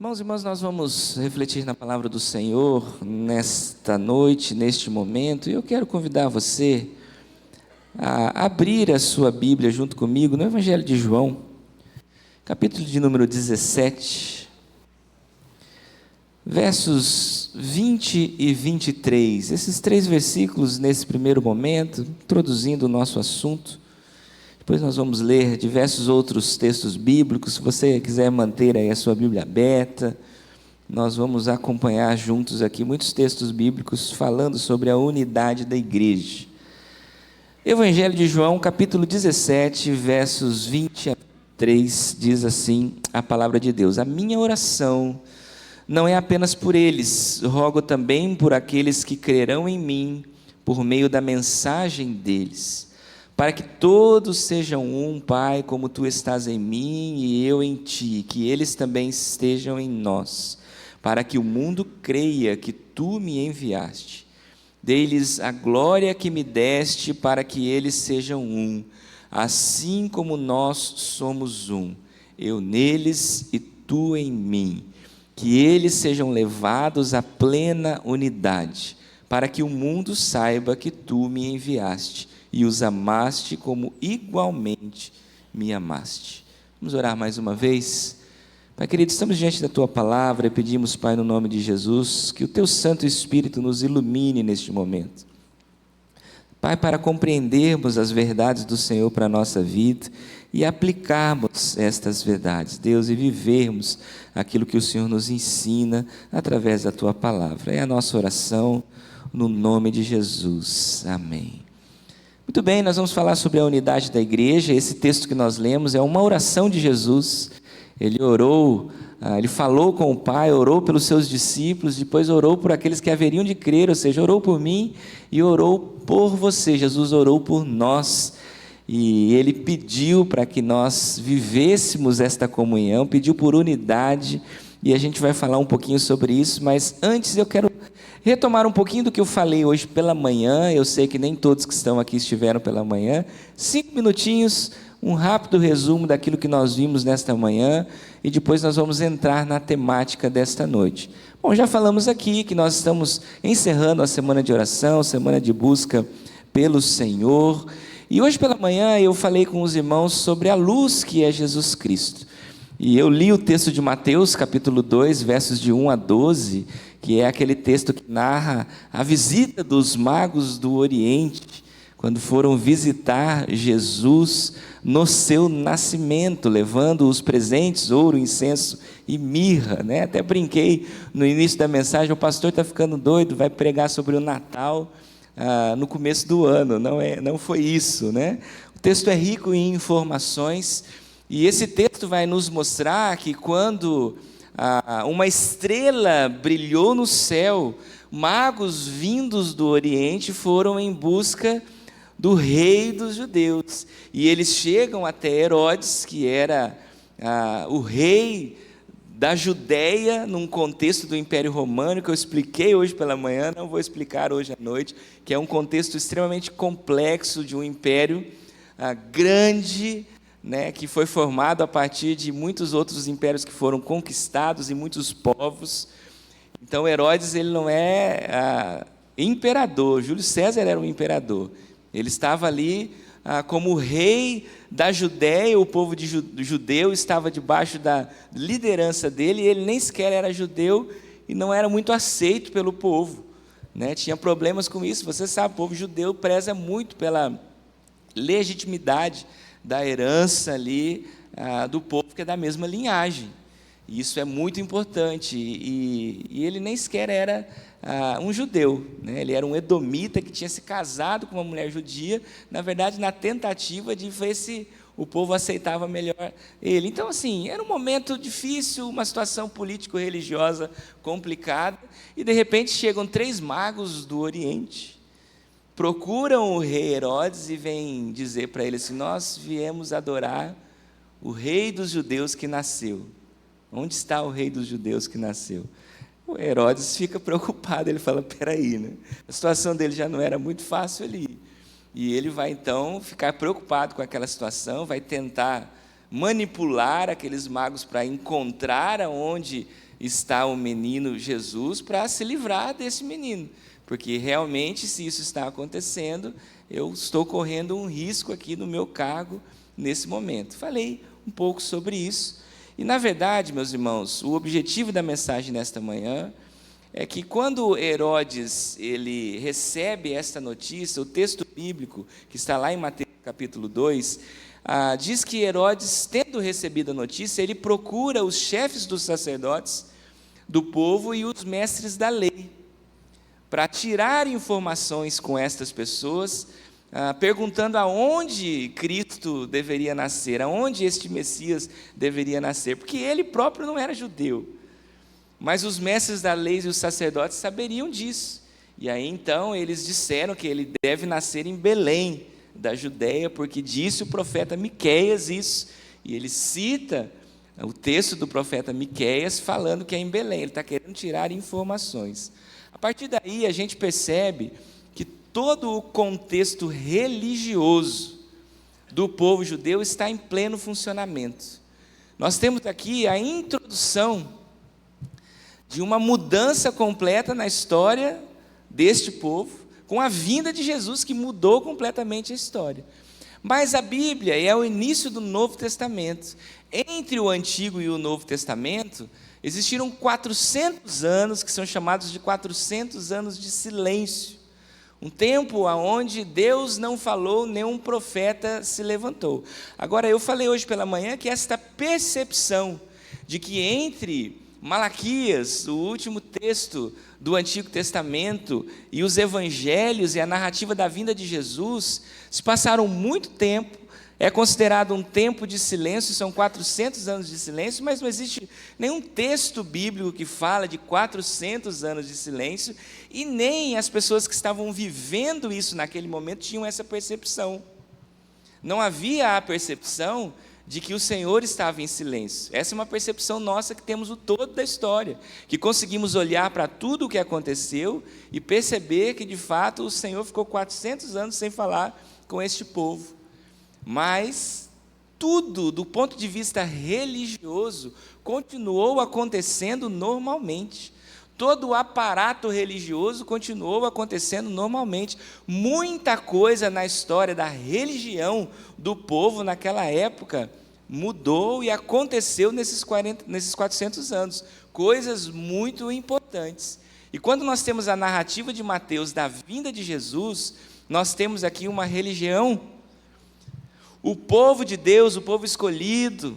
Irmãos e irmãs, nós vamos refletir na palavra do Senhor nesta noite, neste momento, e eu quero convidar você a abrir a sua Bíblia junto comigo no Evangelho de João, capítulo de número 17, versos 20 e 23. Esses três versículos, nesse primeiro momento, introduzindo o nosso assunto. Depois nós vamos ler diversos outros textos bíblicos. Se você quiser manter aí a sua Bíblia aberta, nós vamos acompanhar juntos aqui muitos textos bíblicos falando sobre a unidade da igreja. Evangelho de João, capítulo 17, versos 20 a 23, diz assim a palavra de Deus: a minha oração não é apenas por eles, rogo também por aqueles que crerão em mim por meio da mensagem deles, para que todos sejam um, Pai, como Tu estás em mim e eu em Ti, que eles também estejam em nós, para que o mundo creia que Tu me enviaste. Dei-lhes a glória que me deste, para que eles sejam um, assim como nós somos um, eu neles e Tu em mim, que eles sejam levados à plena unidade, para que o mundo saiba que Tu me enviaste e os amaste como igualmente me amaste. Vamos orar mais uma vez? Pai querido, estamos diante da Tua palavra e pedimos, Pai, no nome de Jesus, que o Teu Santo Espírito nos ilumine neste momento. Pai, para compreendermos as verdades do Senhor para a nossa vida e aplicarmos estas verdades, Deus, e vivermos aquilo que o Senhor nos ensina através da Tua palavra. É a nossa oração no nome de Jesus. Amém. Muito bem, nós vamos falar sobre a unidade da igreja. Esse texto que nós lemos é uma oração de Jesus. Ele orou, ele falou com o Pai, orou pelos seus discípulos, depois orou por aqueles que haveriam de crer, ou seja, orou por mim e orou por você. Jesus orou por nós e Ele pediu para que nós vivêssemos esta comunhão, pediu por unidade, e a gente vai falar um pouquinho sobre isso, mas antes eu quero retomar um pouquinho do que eu falei hoje pela manhã. Eu sei que nem todos que estão aqui estiveram pela manhã. 5 minutinhos, um rápido resumo daquilo que nós vimos nesta manhã, e depois nós vamos entrar na temática desta noite. Bom, já falamos aqui que nós estamos encerrando a semana de oração, semana de busca pelo Senhor, e hoje pela manhã eu falei com os irmãos sobre a luz que é Jesus Cristo. E eu li o texto de Mateus, capítulo 2, versos de 1 a 12, que é aquele texto que narra a visita dos magos do Oriente, quando foram visitar Jesus no seu nascimento, levando os presentes, ouro, incenso e mirra, né? Até brinquei no início da mensagem: o pastor está ficando doido, vai pregar sobre o Natal no começo do ano. Não foi isso, né? O texto é rico em informações, e esse texto vai nos mostrar que quando uma estrela brilhou no céu, magos vindos do Oriente foram em busca do rei dos judeus, e eles chegam até Herodes, que era o rei da Judéia, num contexto do Império Romano, que eu expliquei hoje pela manhã, não vou explicar hoje à noite, que é um contexto extremamente complexo de um império grande, né, que foi formado a partir de muitos outros impérios que foram conquistados e muitos povos. Então Herodes, ele não é imperador. Júlio César era um imperador. Ele estava ali como rei da Judéia. O povo judeu estava debaixo da liderança dele, e ele nem sequer era judeu e não era muito aceito pelo povo, né? Tinha problemas com isso. Você sabe, o povo judeu preza muito pela legitimidade da herança ali do povo que é da mesma linhagem. E isso é muito importante. E ele nem sequer era um judeu, né? Ele era um edomita que tinha se casado com uma mulher judia, na verdade, na tentativa de ver se o povo aceitava melhor ele. Então, assim, era um momento difícil, uma situação político-religiosa complicada, e de repente chegam 3 magos do Oriente, procuram o rei Herodes e vêm dizer para ele assim: nós viemos adorar o rei dos judeus que nasceu. Onde está o rei dos judeus que nasceu? O Herodes fica preocupado, ele fala: peraí, né? A situação dele já não era muito fácil ali, e ele vai então ficar preocupado com aquela situação, vai tentar manipular aqueles magos para encontrar aonde está o menino Jesus, para se livrar desse menino, porque realmente, se isso está acontecendo, eu estou correndo um risco aqui no meu cargo nesse momento. Falei um pouco sobre isso, e na verdade, meus irmãos, o objetivo da mensagem nesta manhã é que quando Herodes ele recebe esta notícia, o texto bíblico que está lá em Mateus capítulo 2, diz que Herodes, tendo recebido a notícia, ele procura os chefes dos sacerdotes do povo e os mestres da lei, para tirar informações com estas pessoas, perguntando aonde Cristo deveria nascer, aonde este Messias deveria nascer, porque ele próprio não era judeu, mas os mestres da lei e os sacerdotes saberiam disso, e aí então eles disseram que ele deve nascer em Belém, da Judéia, porque disse o profeta Miqueias isso, e ele cita o texto do profeta Miqueias falando que é em Belém, ele está querendo tirar informações. A partir daí a gente percebe que todo o contexto religioso do povo judeu está em pleno funcionamento. Nós temos aqui a introdução de uma mudança completa na história deste povo, com a vinda de Jesus, que mudou completamente a história. Mas a Bíblia é o início do Novo Testamento. Entre o Antigo e o Novo Testamento, existiram 400 anos, que são chamados de 400 anos de silêncio. Um tempo onde Deus não falou, nenhum profeta se levantou. Agora, eu falei hoje pela manhã que esta percepção de que entre Malaquias, o último texto do Antigo Testamento, e os evangelhos e a narrativa da vinda de Jesus, se passaram muito tempo, é considerado um tempo de silêncio, são 400 anos de silêncio, mas não existe nenhum texto bíblico que fala de 400 anos de silêncio, e nem as pessoas que estavam vivendo isso naquele momento tinham essa percepção. Não havia a percepção de que o Senhor estava em silêncio. Essa é uma percepção nossa que temos o todo da história, que conseguimos olhar para tudo o que aconteceu e perceber que, de fato, o Senhor ficou 400 anos sem falar com este povo. Mas tudo, do ponto de vista religioso, continuou acontecendo normalmente. Todo o aparato religioso continuou acontecendo normalmente. Muita coisa na história da religião do povo naquela época mudou e aconteceu nesses 400 anos. Coisas muito importantes. E quando nós temos a narrativa de Mateus da vinda de Jesus, nós temos aqui uma religião. O povo de Deus, o povo escolhido,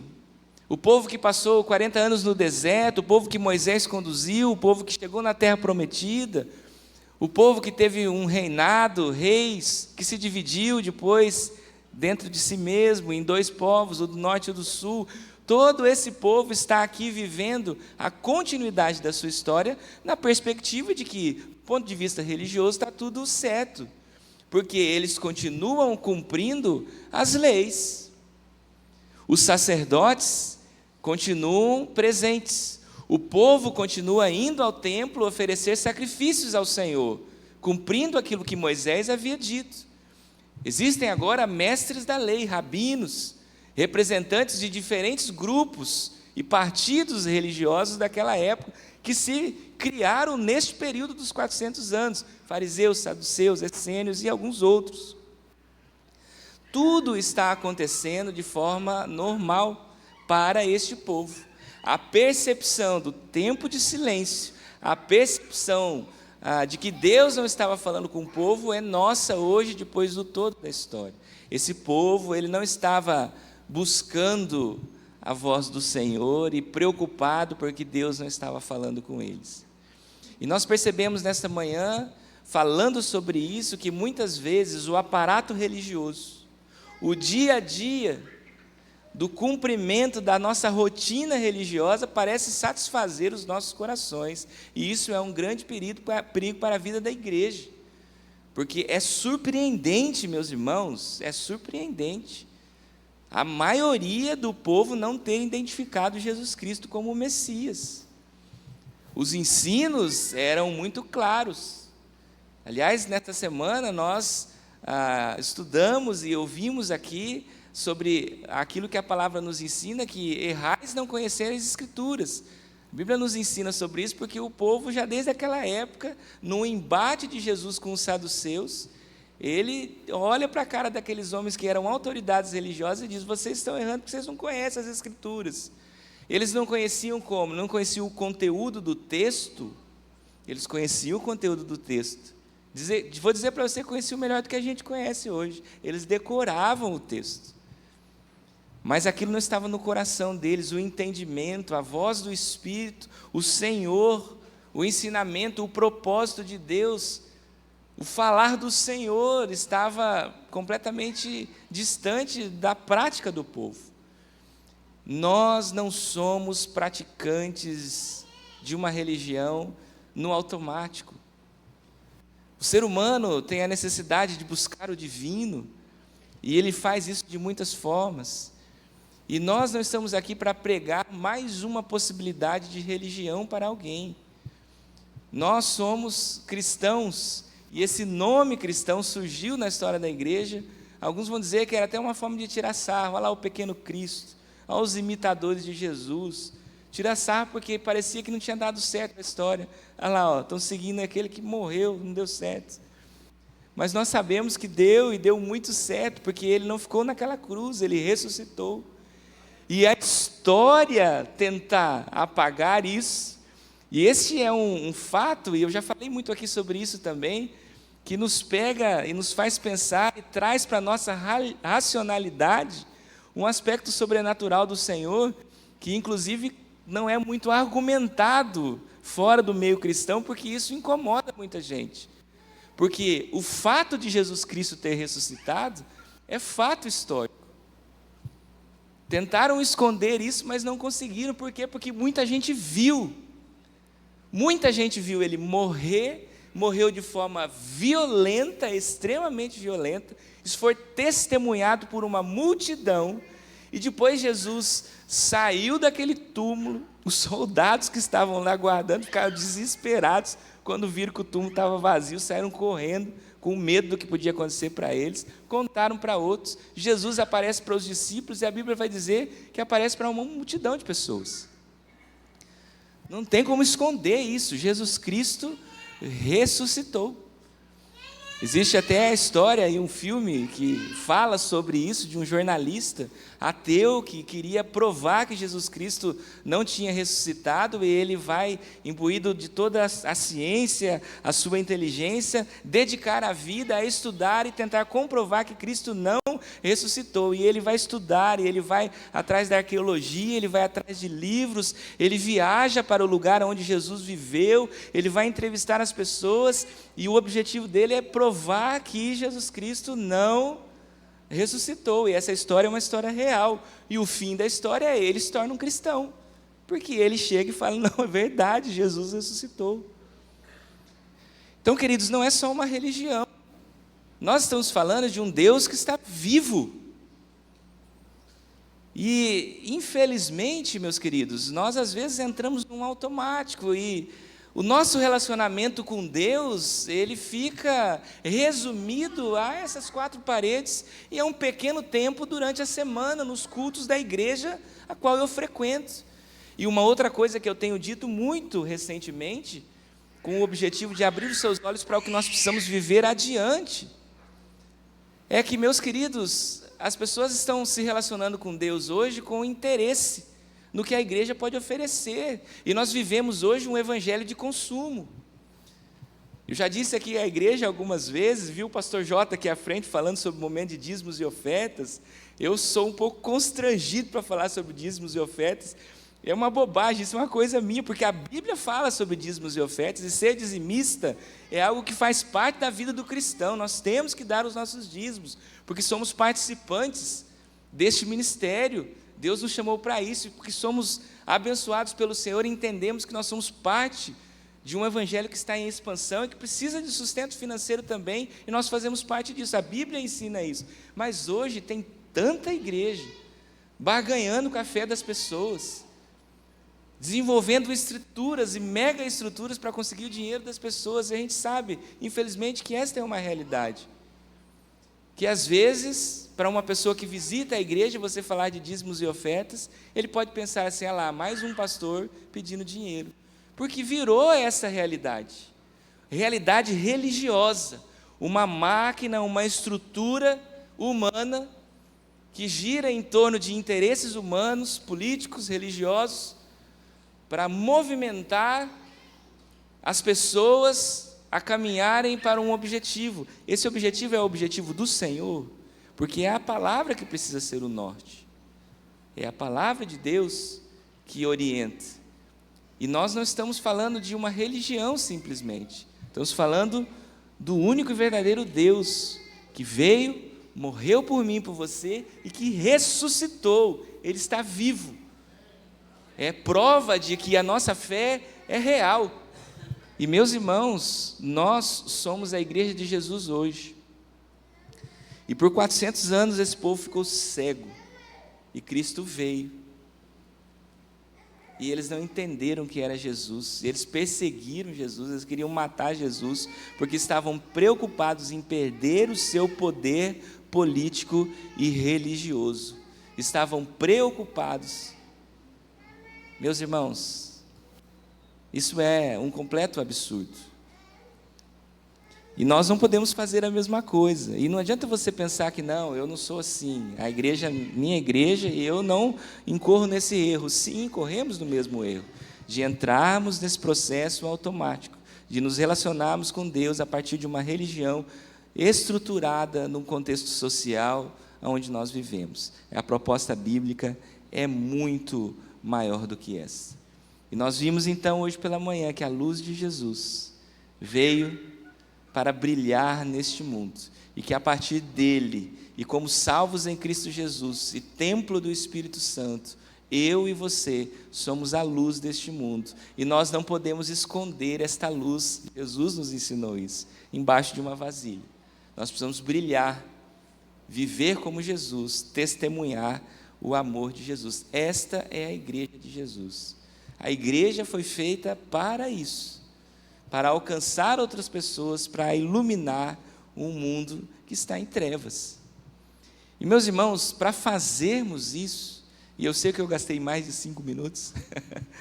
o povo que passou 40 anos no deserto, o povo que Moisés conduziu, o povo que chegou na terra prometida, o povo que teve um reinado, reis, que se dividiu depois dentro de si mesmo, em dois povos, o do norte e o do sul. Todo esse povo está aqui vivendo a continuidade da sua história, na perspectiva de que, do ponto de vista religioso, está tudo certo, porque eles continuam cumprindo as leis. Os sacerdotes continuam presentes, o povo continua indo ao templo oferecer sacrifícios ao Senhor, cumprindo aquilo que Moisés havia dito. Existem agora mestres da lei, rabinos, representantes de diferentes grupos e partidos religiosos daquela época, que se criaram neste período dos 400 anos, fariseus, saduceus, essênios e alguns outros. Tudo está acontecendo de forma normal para este povo. A percepção do tempo de silêncio, a percepção de que Deus não estava falando com o povo é nossa hoje, depois do todo da história. Esse povo, ele não estava buscando a voz do Senhor e preocupado porque Deus não estava falando com eles. E nós percebemos nesta manhã, falando sobre isso, que muitas vezes o aparato religioso, o dia a dia do cumprimento da nossa rotina religiosa parece satisfazer os nossos corações, e isso é um grande perigo para a vida da igreja, porque é surpreendente, meus irmãos, é surpreendente a maioria do povo não ter identificado Jesus Cristo como o Messias. Os ensinos eram muito claros. Aliás, nesta semana nós estudamos e ouvimos aqui sobre aquilo que a palavra nos ensina, que errais não conhecer as Escrituras. A Bíblia nos ensina sobre isso porque o povo, já desde aquela época, no embate de Jesus com os saduceus, ele olha para a cara daqueles homens que eram autoridades religiosas e diz: vocês estão errando porque vocês não conhecem as Escrituras. Eles não conheciam como? Não conheciam o conteúdo do texto. Eles conheciam o conteúdo do texto. Vou dizer para você que conheciam melhor do que a gente conhece hoje. Eles decoravam o texto. Mas aquilo não estava no coração deles, o entendimento, a voz do Espírito, o Senhor, o ensinamento, o propósito de Deus, o falar do Senhor estava completamente distante da prática do povo. Nós não somos praticantes de uma religião no automático. O ser humano tem a necessidade de buscar o divino, e ele faz isso de muitas formas. E nós não estamos aqui para pregar mais uma possibilidade de religião para alguém. Nós somos cristãos, e esse nome cristão surgiu na história da igreja. Alguns vão dizer que era até uma forma de tirar sarro. Olha lá o pequeno Cristo, olha os imitadores de Jesus. Tirar sarro porque parecia que não tinha dado certo a história. Olha lá, estão seguindo aquele que morreu, não deu certo. Mas nós sabemos que deu, e deu muito certo, porque ele não ficou naquela cruz, ele ressuscitou. E a história tenta apagar isso, e esse é um fato, e eu já falei muito aqui sobre isso também, que nos pega e nos faz pensar e traz para a nossa racionalidade um aspecto sobrenatural do Senhor, que inclusive não é muito argumentado fora do meio cristão, porque isso incomoda muita gente. Porque o fato de Jesus Cristo ter ressuscitado é fato histórico. Tentaram esconder isso, mas não conseguiram. Por quê? Porque muita gente viu. Muita gente viu ele morrer, morreu de forma violenta, extremamente violenta. Isso foi testemunhado por uma multidão. E depois Jesus saiu daquele túmulo. Os soldados que estavam lá guardando ficaram desesperados quando viram que o túmulo estava vazio, saíram correndo, com medo do que podia acontecer para eles, contaram para outros. Jesus aparece para os discípulos, e a Bíblia vai dizer que aparece para uma multidão de pessoas. Não tem como esconder isso, Jesus Cristo ressuscitou. Existe até a história e um filme que fala sobre isso, de um jornalista ateu que queria provar que Jesus Cristo não tinha ressuscitado, e ele vai, imbuído de toda a ciência, a sua inteligência, dedicar a vida a estudar e tentar comprovar que Cristo não ressuscitou. E ele vai estudar, e ele vai atrás da arqueologia, ele vai atrás de livros, ele viaja para o lugar onde Jesus viveu, ele vai entrevistar as pessoas, e o objetivo dele é provar que Jesus Cristo não ressuscitou. E essa história é uma história real, e o fim da história é: ele se torna um cristão, porque ele chega e fala: não, é verdade, Jesus ressuscitou. Então, queridos, não é só uma religião, nós estamos falando de um Deus que está vivo. E infelizmente, meus queridos, nós às vezes entramos num automático, e o nosso relacionamento com Deus, ele fica resumido a essas 4 paredes, e a um pequeno tempo durante a semana, nos cultos da igreja a qual eu frequento. E uma outra coisa que eu tenho dito muito recentemente, com o objetivo de abrir os seus olhos para o que nós precisamos viver adiante, é que, meus queridos, as pessoas estão se relacionando com Deus hoje com interesse no que a igreja pode oferecer, e nós vivemos hoje um evangelho de consumo. Eu já disse aqui à igreja algumas vezes, viu o pastor Jota aqui à frente falando sobre o momento de dízimos e ofertas. Eu sou um pouco constrangido para falar sobre dízimos e ofertas. É uma bobagem, isso é uma coisa minha, porque a Bíblia fala sobre dízimos e ofertas, e ser dizimista é algo que faz parte da vida do cristão. Nós temos que dar os nossos dízimos, porque somos participantes deste ministério. Deus nos chamou para isso, porque somos abençoados pelo Senhor, e entendemos que nós somos parte de um evangelho que está em expansão e que precisa de sustento financeiro também, e nós fazemos parte disso. A Bíblia ensina isso. Mas hoje tem tanta igreja barganhando com a fé das pessoas, desenvolvendo estruturas e mega estruturas para conseguir o dinheiro das pessoas, e a gente sabe, infelizmente, que esta é uma realidade. que às vezes, para uma pessoa que visita a igreja, você falar de dízimos e ofertas, ele pode pensar assim: ah lá, mais um pastor pedindo dinheiro, porque virou essa realidade religiosa, uma máquina, uma estrutura humana que gira em torno de interesses humanos, políticos, religiosos, para movimentar as pessoas a caminharem para um objetivo. Esse objetivo é o objetivo do Senhor, porque é a palavra que precisa ser o norte, é a palavra de Deus que orienta. E nós não estamos falando de uma religião simplesmente, estamos falando do único e verdadeiro Deus, que veio, morreu por mim e por você, e que ressuscitou. Ele está vivo, é prova de que a nossa fé é real. E meus irmãos, nós somos a igreja de Jesus hoje, e por 400 anos esse povo ficou cego, e Cristo veio, e eles não entenderam que era Jesus, eles perseguiram Jesus, eles queriam matar Jesus, porque estavam preocupados em perder o seu poder político e religioso, estavam preocupados. Meus irmãos, isso é um completo absurdo, e nós não podemos fazer a mesma coisa. E não adianta você pensar que não, eu não sou assim, a igreja, minha igreja, e eu não incorro nesse erro. Sim, incorremos no mesmo erro, de entrarmos nesse processo automático, de nos relacionarmos com Deus a partir de uma religião estruturada num contexto social onde nós vivemos. A proposta bíblica é muito maior do que essa. E nós vimos então hoje pela manhã que a luz de Jesus veio para brilhar neste mundo, e que a partir dele, e como salvos em Cristo Jesus, e templo do Espírito Santo, eu e você somos a luz deste mundo, e nós não podemos esconder esta luz. Jesus nos ensinou isso, embaixo de uma vasilha. Nós precisamos brilhar, viver como Jesus, testemunhar o amor de Jesus. Esta é a igreja de Jesus. A igreja foi feita para isso, para alcançar outras pessoas, para iluminar um mundo que está em trevas. E meus irmãos, para fazermos isso, e eu sei que eu gastei mais de 5 minutos,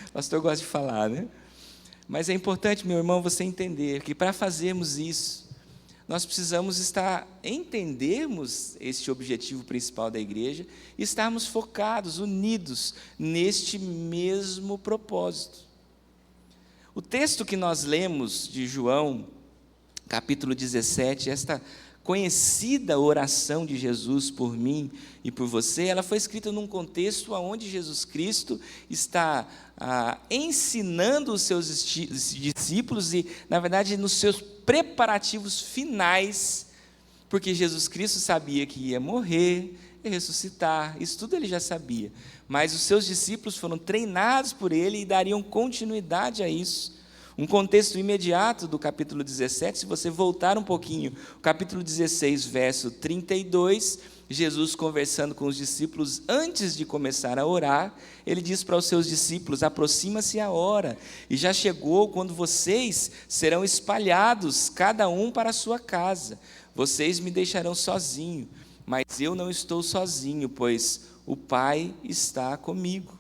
o pastor gosta de falar, né? Mas é importante, meu irmão, você entender que para fazermos isso, nós precisamos entendermos este objetivo principal da igreja, e estarmos focados, unidos neste mesmo propósito. O texto que nós lemos de João, capítulo 17, esta conhecida oração de Jesus por mim e por você, ela foi escrita num contexto onde Jesus Cristo está ensinando os seus discípulos, e, na verdade, nos seus preparativos finais, porque Jesus Cristo sabia que ia morrer e ressuscitar, isso tudo ele já sabia, mas os seus discípulos foram treinados por ele e dariam continuidade a isso. Um contexto imediato do capítulo 17, se você voltar um pouquinho, o capítulo 16, verso 32, Jesus conversando com os discípulos antes de começar a orar, ele diz para os seus discípulos: aproxima-se a hora, e já chegou quando vocês serão espalhados, cada um para a sua casa, vocês me deixarão sozinho, mas eu não estou sozinho, pois o Pai está comigo.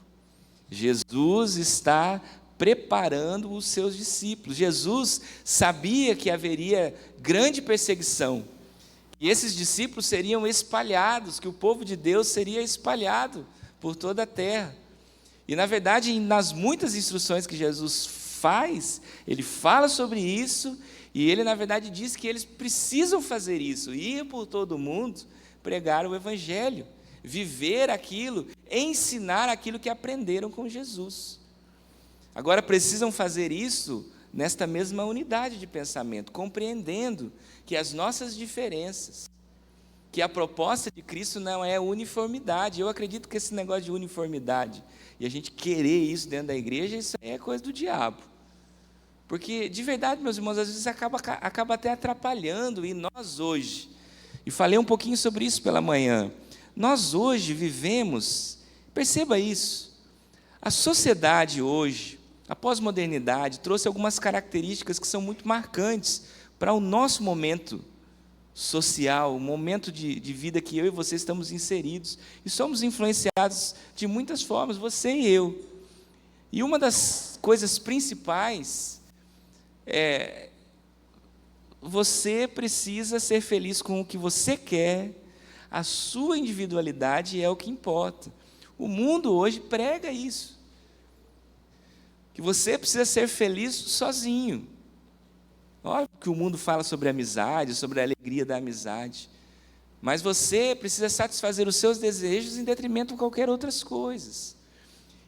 Jesus está preparando os seus discípulos. Jesus sabia que haveria grande perseguição, e esses discípulos seriam espalhados, que o povo de Deus seria espalhado por toda a terra. E, na verdade, nas muitas instruções que Jesus faz, ele fala sobre isso, e ele, na verdade, diz que eles precisam fazer isso, ir por todo o mundo, pregar o Evangelho, viver aquilo, ensinar aquilo que aprenderam com Jesus. Agora, precisam fazer isso nesta mesma unidade de pensamento, compreendendo que as nossas diferenças, que a proposta de Cristo não é uniformidade. Eu acredito que esse negócio de uniformidade, e a gente querer isso dentro da igreja, isso é coisa do diabo. Porque, de verdade, meus irmãos, às vezes acaba até atrapalhando, e nós hoje, e falei um pouquinho sobre isso pela manhã, nós hoje vivemos, perceba isso, a sociedade hoje, a pós-modernidade, trouxe algumas características que são muito marcantes para o nosso momento social, o momento de vida que eu e você estamos inseridos, e somos influenciados de muitas formas, você e eu. E uma das coisas principais é: você precisa ser feliz com o que você quer, a sua individualidade é o que importa. O mundo hoje prega isso, que você precisa ser feliz sozinho. Óbvio que o mundo fala sobre amizade, sobre a alegria da amizade, mas você precisa satisfazer os seus desejos em detrimento de qualquer outras coisas.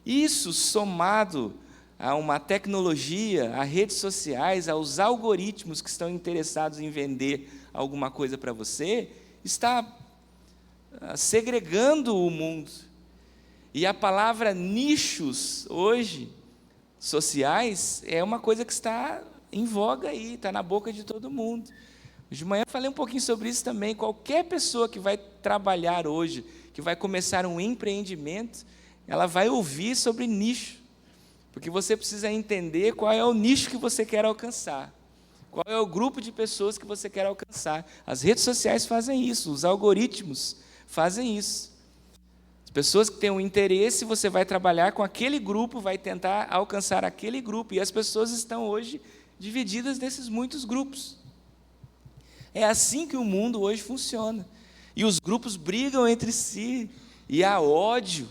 Isso, somado a uma tecnologia, a redes sociais, aos algoritmos que estão interessados em vender alguma coisa para você, está segregando o mundo. E a palavra nichos, hoje, sociais, é uma coisa que está em voga aí, está na boca de todo mundo. De manhã eu falei um pouquinho sobre isso também. Qualquer pessoa que vai trabalhar hoje, que vai começar um empreendimento, ela vai ouvir sobre nicho, porque você precisa entender qual é o nicho que você quer alcançar, qual é o grupo de pessoas que você quer alcançar. As redes sociais fazem isso, os algoritmos fazem isso. As pessoas que têm um interesse, você vai trabalhar com aquele grupo, vai tentar alcançar aquele grupo, e as pessoas estão hoje divididas nesses muitos grupos. É assim que o mundo hoje funciona, e os grupos brigam entre si, e há ódio,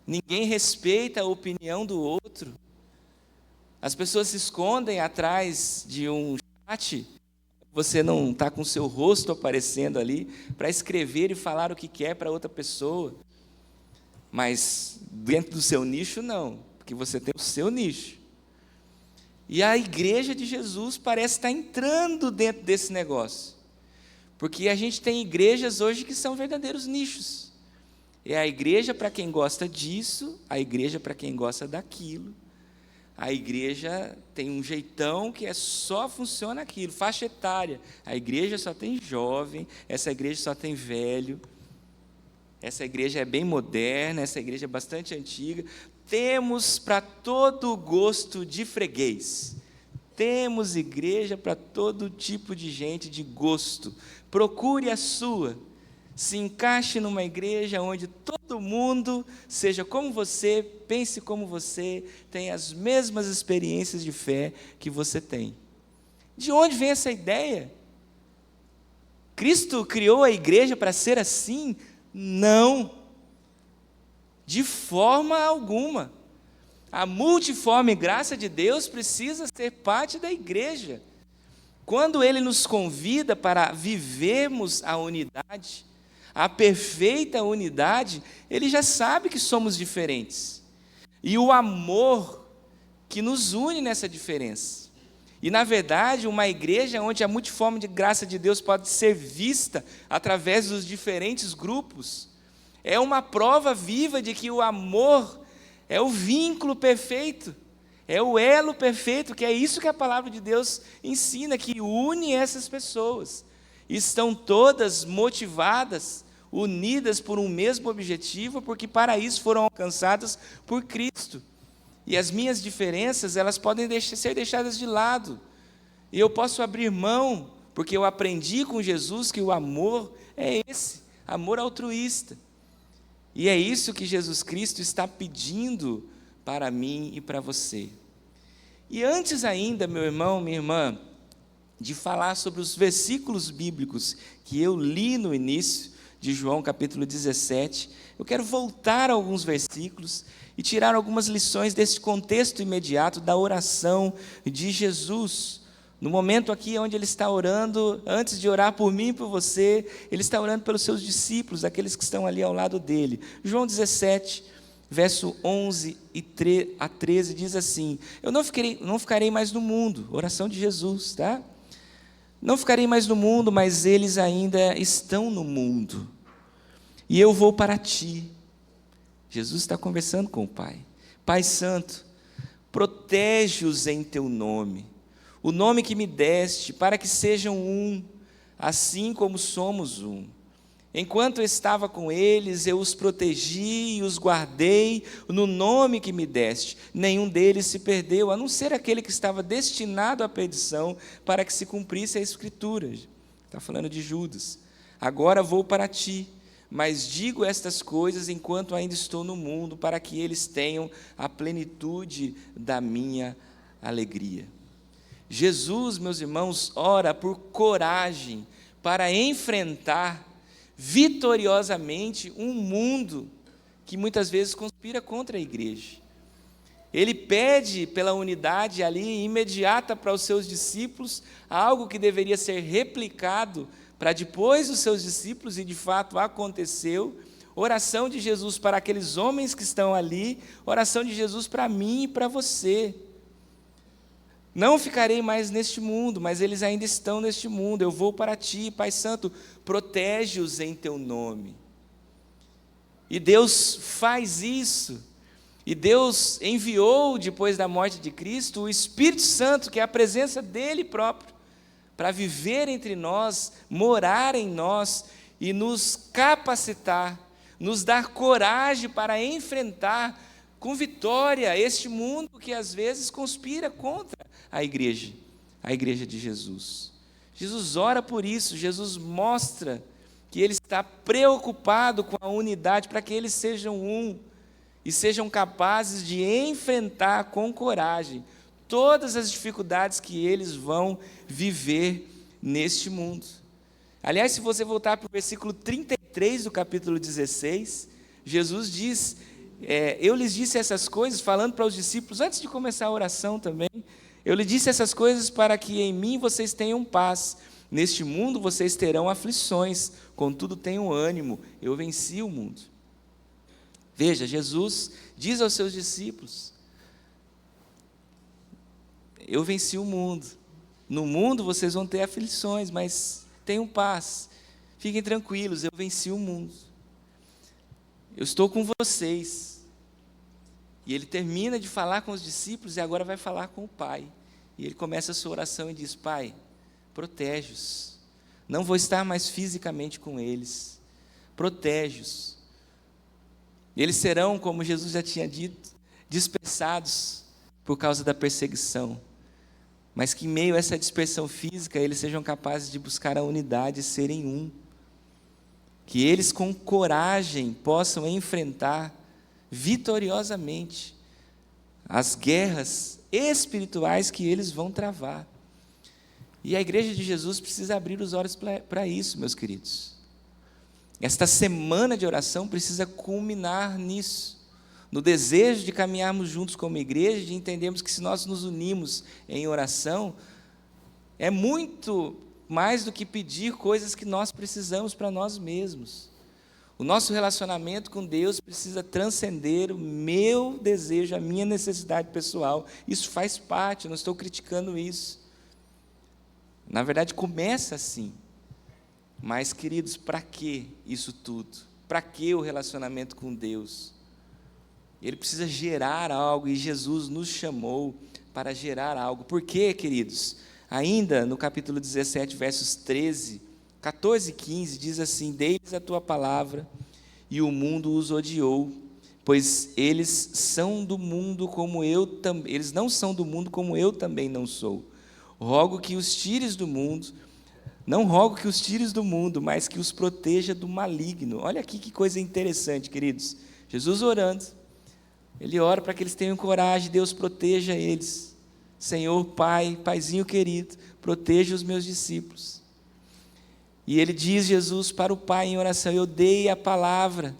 ninguém respeita a opinião do outro, as pessoas se escondem atrás de um chat, você não está com o seu rosto aparecendo ali, para escrever e falar o que quer para outra pessoa, mas dentro do seu nicho não, porque você tem o seu nicho. E a igreja de Jesus parece estar entrando dentro desse negócio, porque a gente tem igrejas hoje que são verdadeiros nichos. É a igreja para quem gosta disso, a igreja para quem gosta daquilo. A igreja tem um jeitão que só funciona aquilo, faixa etária. A igreja só tem jovem, essa igreja só tem velho, essa igreja é bem moderna, essa igreja é bastante antiga. Temos para todo gosto de freguês. Temos igreja para todo tipo de gente, de gosto. Procure a sua. Se encaixe numa igreja onde todo mundo seja como você, pense como você, tenha as mesmas experiências de fé que você tem. De onde vem essa ideia? Cristo criou a igreja para ser assim? Não, de forma alguma. A multiforme graça de Deus precisa ser parte da igreja. Quando Ele nos convida para vivermos a unidade, a perfeita unidade, Ele já sabe que somos diferentes, e o amor que nos une nessa diferença. E na verdade, uma igreja onde a multiforme de graça de Deus pode ser vista através dos diferentes grupos, é uma prova viva de que o amor é o vínculo perfeito, é o elo perfeito, que é isso que a palavra de Deus ensina, que une essas pessoas. Estão todas motivadas, unidas por um mesmo objetivo, porque para isso foram alcançadas por Cristo. E as minhas diferenças, elas podem ser deixadas de lado, e eu posso abrir mão, porque eu aprendi com Jesus que o amor é esse, amor altruísta. E é isso que Jesus Cristo está pedindo para mim e para você. E antes ainda, meu irmão, minha irmã, de falar sobre os versículos bíblicos que eu li no início de João capítulo 17, eu quero voltar a alguns versículos e tirar algumas lições desse contexto imediato da oração de Jesus. No momento aqui onde Ele está orando, antes de orar por mim e por você, Ele está orando pelos seus discípulos, aqueles que estão ali ao lado dele. João 17, verso 11 a 13, diz assim: eu não ficarei mais no mundo, oração de Jesus, tá? Não ficarei mais no mundo, mas eles ainda estão no mundo, e eu vou para ti. Jesus está conversando com o Pai. Pai Santo, protege-os em teu nome, o nome que me deste, para que sejam um, assim como somos um. Enquanto eu estava com eles, eu os protegi e os guardei no nome que me deste. Nenhum deles se perdeu, a não ser aquele que estava destinado à perdição, para que se cumprisse a Escritura. Está falando de Judas. Agora vou para ti, mas digo estas coisas enquanto ainda estou no mundo, para que eles tenham a plenitude da minha alegria. Jesus, meus irmãos, ora por coragem para enfrentar vitoriosamente um mundo que muitas vezes conspira contra a igreja. Ele pede pela unidade ali imediata para os seus discípulos, algo que deveria ser replicado para depois os seus discípulos, e de fato aconteceu. Oração de Jesus para aqueles homens que estão ali, oração de Jesus para mim e para você. Não ficarei mais neste mundo, mas eles ainda estão neste mundo. Eu vou para ti, Pai Santo, protege-os em teu nome. E Deus faz isso. E Deus enviou, depois da morte de Cristo, o Espírito Santo, que é a presença dele próprio, para viver entre nós, morar em nós e nos capacitar, nos dar coragem para enfrentar com vitória este mundo que às vezes conspira contra a igreja de Jesus. Jesus ora por isso, Jesus mostra que ele está preocupado com a unidade, para que eles sejam um e sejam capazes de enfrentar com coragem todas as dificuldades que eles vão viver neste mundo. Aliás, se você voltar para o versículo 33 do capítulo 16, Jesus diz, eu lhes disse essas coisas, falando para os discípulos, antes de começar a oração também, eu lhes disse essas coisas para que em mim vocês tenham paz. Neste mundo vocês terão aflições, contudo tenham ânimo, eu venci o mundo. Veja, Jesus diz aos seus discípulos, eu venci o mundo. No mundo vocês vão ter aflições, mas tenham paz. Fiquem tranquilos, eu venci o mundo. Eu estou com vocês. E ele termina de falar com os discípulos e agora vai falar com o Pai. E ele começa a sua oração e diz, Pai, protege-os. Não vou estar mais fisicamente com eles. Protege-os. Eles serão, como Jesus já tinha dito, dispersados por causa da perseguição. Mas que em meio a essa dispersão física, eles sejam capazes de buscar a unidade e serem um. Que eles com coragem possam enfrentar vitoriosamente as guerras espirituais que eles vão travar. E a igreja de Jesus precisa abrir os olhos para isso, meus queridos. Esta semana de oração precisa culminar nisso, no desejo de caminharmos juntos como igreja, de entendermos que se nós nos unimos em oração, é muito mais do que pedir coisas que nós precisamos para nós mesmos. O nosso relacionamento com Deus precisa transcender o meu desejo, a minha necessidade pessoal. Isso faz parte, eu não estou criticando isso. Na verdade, começa assim. Mas, queridos, para que isso tudo? Para que o relacionamento com Deus? Ele precisa gerar algo, e Jesus nos chamou para gerar algo. Por quê, queridos? Ainda no capítulo 17, versos 14 e 15, diz assim, dei-lhes a tua palavra, e o mundo os odiou, pois eles são do mundo como eu também, eles não são do mundo como eu também não sou. Rogo que os tires do mundo, não rogo que os tires do mundo, mas que os proteja do maligno. Olha aqui que coisa interessante, queridos. Jesus orando, ele ora para que eles tenham coragem, Deus proteja eles. Senhor, Pai, Paizinho querido, proteja os meus discípulos. E ele diz, Jesus, para o Pai em oração, eu dei a palavra,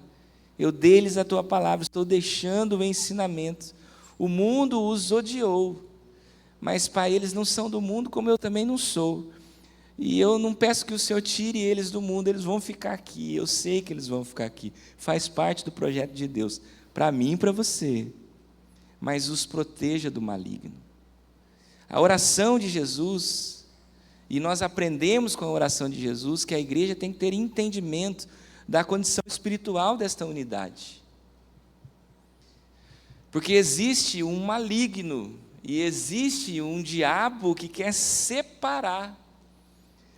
eu dei-lhes a tua palavra, estou deixando o ensinamento. O mundo os odiou, mas, Pai, eles não são do mundo como eu também não sou. E eu não peço que o Senhor tire eles do mundo, eles vão ficar aqui, eu sei que eles vão ficar aqui. Faz parte do projeto de Deus, para mim e para você. Mas os proteja do maligno. A oração de Jesus, e nós aprendemos com a oração de Jesus, que a igreja tem que ter entendimento da condição espiritual desta unidade. Porque existe um maligno, e existe um diabo que quer separar.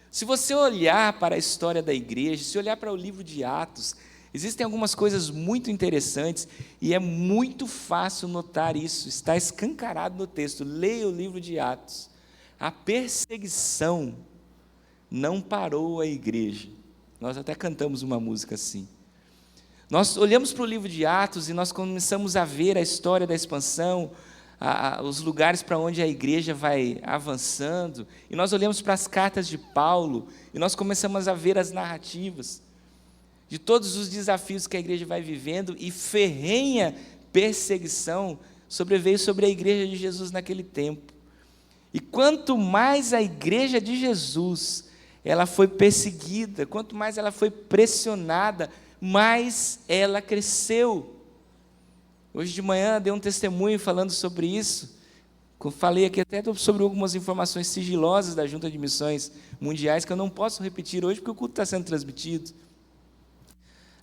Se você olhar para a história da igreja, se olhar para o livro de Atos, existem algumas coisas muito interessantes, e é muito fácil notar isso, está escancarado no texto. Leia o livro de Atos. A perseguição não parou a igreja. Nós até cantamos uma música assim. Nós olhamos para o livro de Atos e nós começamos a ver a história da expansão, os lugares para onde a igreja vai avançando, e nós olhamos para as cartas de Paulo, e nós começamos a ver as narrativas de todos os desafios que a igreja vai vivendo, e ferrenha perseguição sobreveio sobre a igreja de Jesus naquele tempo. E quanto mais a igreja de Jesus ela foi perseguida, quanto mais ela foi pressionada, mais ela cresceu. Hoje de manhã dei um testemunho falando sobre isso. Falei aqui até sobre algumas informações sigilosas da Junta de Missões Mundiais, que eu não posso repetir hoje, porque o culto está sendo transmitido.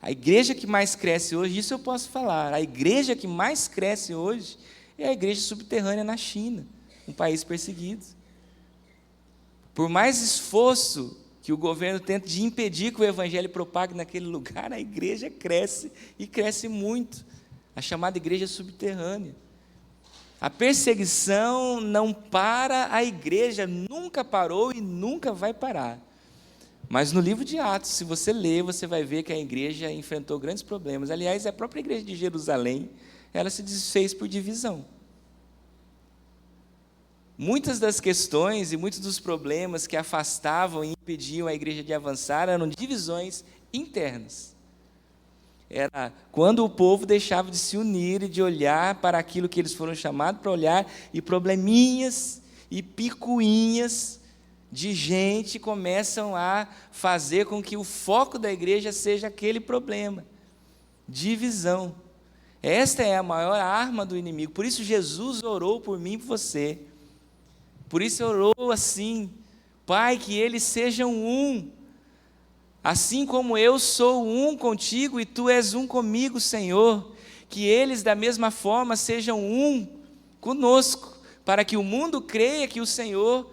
A igreja que mais cresce hoje, isso eu posso falar, a igreja que mais cresce hoje é a igreja subterrânea na China, um país perseguido. Por mais esforço que o governo tenta de impedir que o evangelho propague naquele lugar, a igreja cresce, e cresce muito, a chamada igreja subterrânea. A perseguição não para a igreja, nunca parou e nunca vai parar. Mas no livro de Atos, se você ler, você vai ver que a igreja enfrentou grandes problemas. Aliás, a própria igreja de Jerusalém, ela se desfez por divisão. Muitas das questões e muitos dos problemas que afastavam e impediam a igreja de avançar eram divisões internas. Era quando o povo deixava de se unir e de olhar para aquilo que eles foram chamados para olhar, e probleminhas e picuinhas de gente começam a fazer com que o foco da igreja seja aquele problema, divisão. Esta é a maior arma do inimigo. Por isso Jesus orou por mim e por você. Por isso orou assim: Pai, que eles sejam um, assim como eu sou um contigo e tu és um comigo, Senhor. Que eles da mesma forma sejam um conosco, para que o mundo creia que o Senhor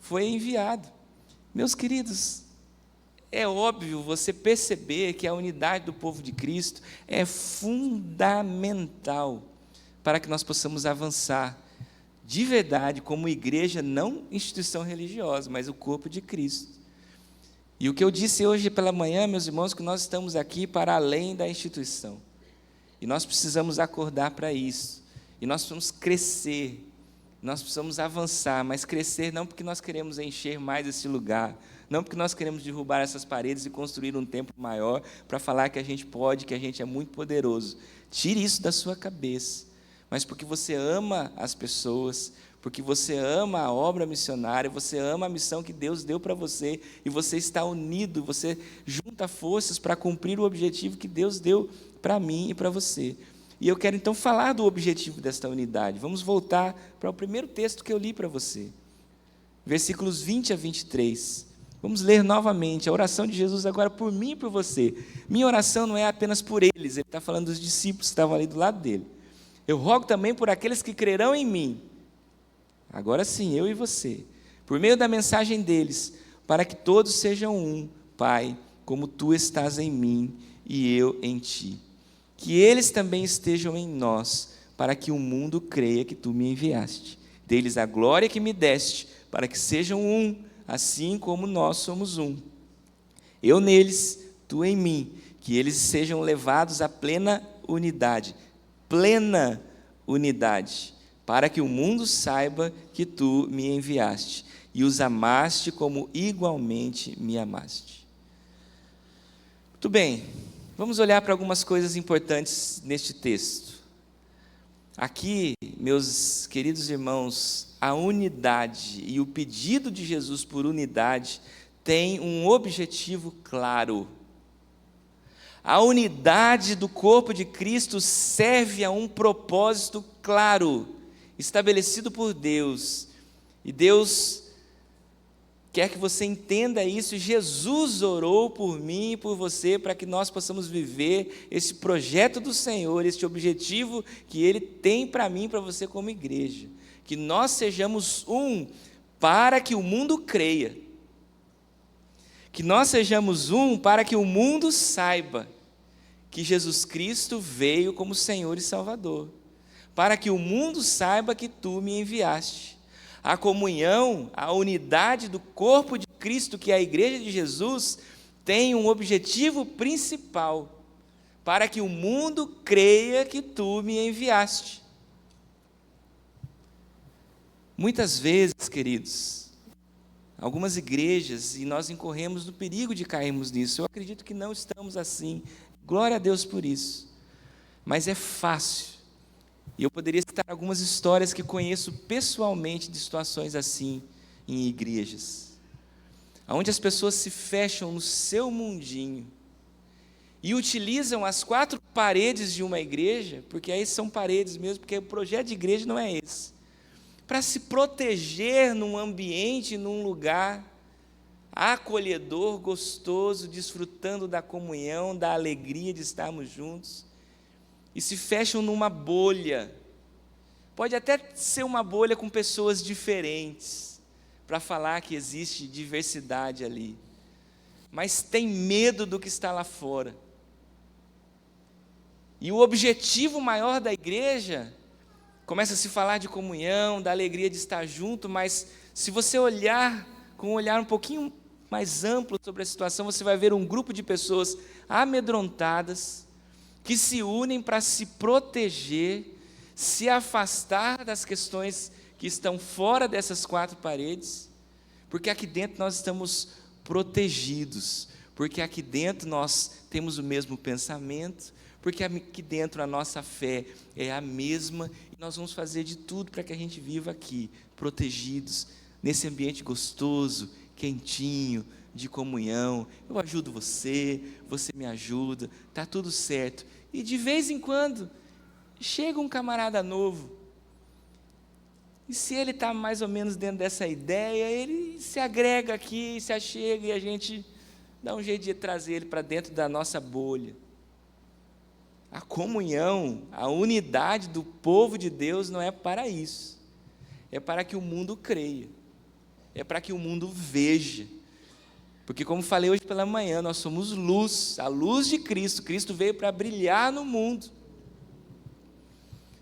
foi enviado. Meus queridos, é óbvio você perceber que a unidade do povo de Cristo é fundamental para que nós possamos avançar de verdade como igreja, não instituição religiosa, mas o corpo de Cristo. E o que eu disse hoje pela manhã, meus irmãos, que nós estamos aqui para além da instituição. E nós precisamos acordar para isso. E nós precisamos crescer. Nós precisamos avançar, mas crescer não porque nós queremos encher mais esse lugar, não porque nós queremos derrubar essas paredes e construir um templo maior para falar que a gente pode, que a gente é muito poderoso. Tire isso da sua cabeça, mas porque você ama as pessoas, porque você ama a obra missionária, você ama a missão que Deus deu para você, e você está unido, você junta forças para cumprir o objetivo que Deus deu para mim e para você. E eu quero então falar do objetivo desta unidade. Vamos voltar para o primeiro texto que eu li para você, versículos 20 a 23. Vamos ler novamente a oração de Jesus agora por mim e por você. Minha oração não é apenas por eles, ele está falando dos discípulos que estavam ali do lado dele. Eu rogo também por aqueles que crerão em mim, agora sim, eu e você, por meio da mensagem deles, para que todos sejam um, Pai, como tu estás em mim e eu em ti. Que eles também estejam em nós, para que o mundo creia que tu me enviaste. Deles a glória que me deste, para que sejam um, assim como nós somos um. Eu neles, tu em mim, que eles sejam levados à plena unidade, para que o mundo saiba que tu me enviaste, e os amaste como igualmente me amaste. Muito bem. Vamos olhar para algumas coisas importantes neste texto. Aqui, meus queridos irmãos, a unidade e o pedido de Jesus por unidade tem um objetivo claro. A unidade do corpo de Cristo serve a um propósito claro, estabelecido por Deus. E Deus quer que você entenda isso. Jesus orou por mim e por você, para que nós possamos viver esse projeto do Senhor, esse objetivo que Ele tem para mim e para você como igreja. Que nós sejamos um, para que o mundo creia. Que nós sejamos um, para que o mundo saiba que Jesus Cristo veio como Senhor e Salvador. Para que o mundo saiba que tu me enviaste. A comunhão, a unidade do corpo de Cristo, que é a igreja de Jesus, tem um objetivo principal: para que o mundo creia que tu me enviaste. Muitas vezes, queridos, algumas igrejas, e nós incorremos no perigo de cairmos nisso, eu acredito que não estamos assim, glória a Deus por isso, mas é fácil, e eu poderia citar algumas histórias que conheço pessoalmente de situações assim em igrejas, onde as pessoas se fecham no seu mundinho, e utilizam as 4 paredes de uma igreja, porque aí são paredes mesmo, porque o projeto de igreja não é esse, para se proteger num ambiente, num lugar acolhedor, gostoso, desfrutando da comunhão, da alegria de estarmos juntos, e se fecham numa bolha. Pode até ser uma bolha com pessoas diferentes, para falar que existe diversidade ali, mas tem medo do que está lá fora. E o objetivo maior da igreja, começa a se falar de comunhão, da alegria de estar junto, mas se você olhar com um olhar um pouquinho mais amplo sobre a situação, você vai ver um grupo de pessoas amedrontadas, que se unem para se proteger, se afastar das questões que estão fora dessas 4 paredes, porque aqui dentro nós estamos protegidos, porque aqui dentro nós temos o mesmo pensamento, porque aqui dentro a nossa fé é a mesma, e nós vamos fazer de tudo para que a gente viva aqui, protegidos, nesse ambiente gostoso, quentinho, de comunhão. Eu ajudo você, você me ajuda, está tudo certo. E de vez em quando, chega um camarada novo, e se ele está mais ou menos dentro dessa ideia, ele se agrega aqui, se achega, e a gente dá um jeito de trazer ele para dentro da nossa bolha. A comunhão, a unidade do povo de Deus não é para isso, é para que o mundo creia, é para que o mundo veja, porque como falei hoje pela manhã, nós somos luz, a luz de Cristo, Cristo veio para brilhar no mundo.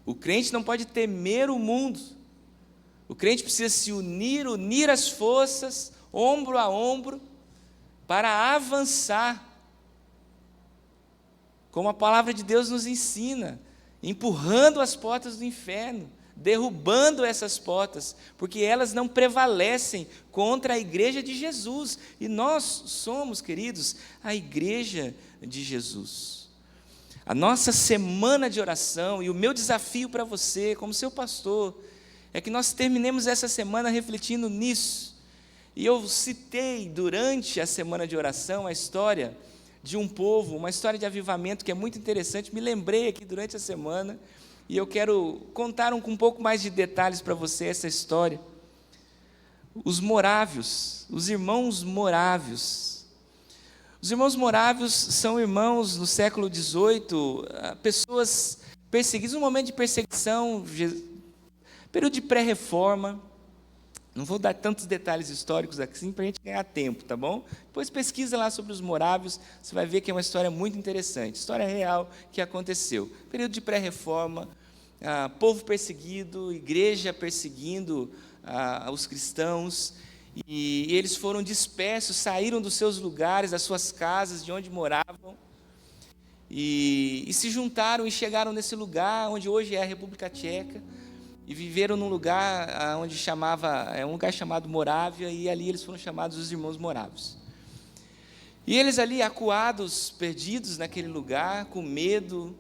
O crente não pode temer o mundo, o crente precisa se unir as forças, ombro a ombro, para avançar, como a palavra de Deus nos ensina, empurrando as portas do inferno, derrubando essas portas, porque elas não prevalecem contra a igreja de Jesus, e nós somos, queridos, a igreja de Jesus. A nossa semana de oração, e o meu desafio para você, como seu pastor, é que nós terminemos essa semana refletindo nisso, e eu citei durante a semana de oração a história de um povo, uma história de avivamento que é muito interessante, me lembrei aqui durante a semana, e eu quero contar com um pouco mais de detalhes para você essa história. Os morávios, os irmãos morávios. Os irmãos morávios são irmãos no século XVIII, pessoas perseguidas, um momento de perseguição, período de pré-reforma. Não vou dar tantos detalhes históricos aqui para a gente ganhar tempo, tá bom? Depois pesquisa lá sobre os morávios, você vai ver que é uma história muito interessante, história real que aconteceu. Período de pré-reforma, povo perseguido, igreja perseguindo os cristãos, e eles foram dispersos, saíram dos seus lugares, das suas casas, de onde moravam, e se juntaram e chegaram nesse lugar, onde hoje é a República Tcheca, e viveram num lugar onde um lugar chamado Morávia, e ali eles foram chamados os irmãos morávios. E eles ali, acuados, perdidos naquele lugar, com medo,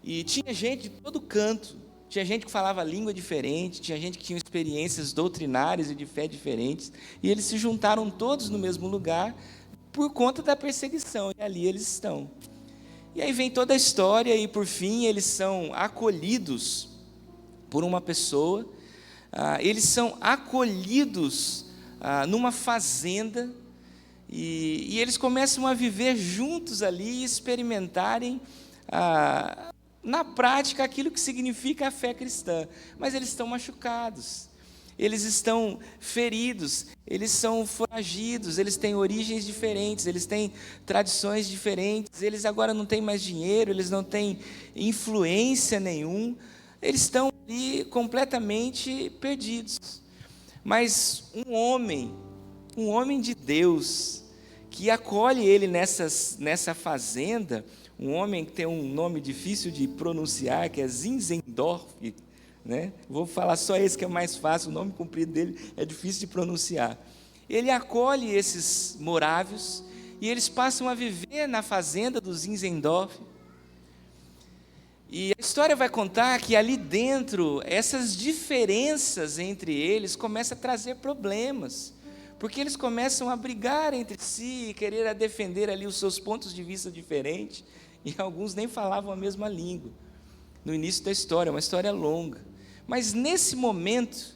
e tinha gente de todo canto, tinha gente que falava língua diferente, tinha gente que tinha experiências doutrinárias e de fé diferentes, e eles se juntaram todos no mesmo lugar, por conta da perseguição, e ali eles estão. E aí vem toda a história, e por fim eles são acolhidos por uma pessoa, eles são acolhidos numa fazenda, e eles começam a viver juntos ali, e experimentarem na prática aquilo que significa a fé cristã, mas eles estão machucados, eles estão feridos, eles são foragidos, eles têm origens diferentes, eles têm tradições diferentes, eles agora não têm mais dinheiro, eles não têm influência nenhuma, eles estão ali completamente perdidos. Mas um homem de Deus, que acolhe ele nessa fazenda, um homem que tem um nome difícil de pronunciar, que é Zinzendorf, né? Vou falar só esse que é mais fácil, o nome comprido dele é difícil de pronunciar. Ele acolhe esses morávios e eles passam a viver na fazenda do Zinzendorf. E a história vai contar que ali dentro, essas diferenças entre eles começam a trazer problemas, porque eles começam a brigar entre si, querer defender ali os seus pontos de vista diferentes, e alguns nem falavam a mesma língua. No início da história, uma história longa. Mas nesse momento,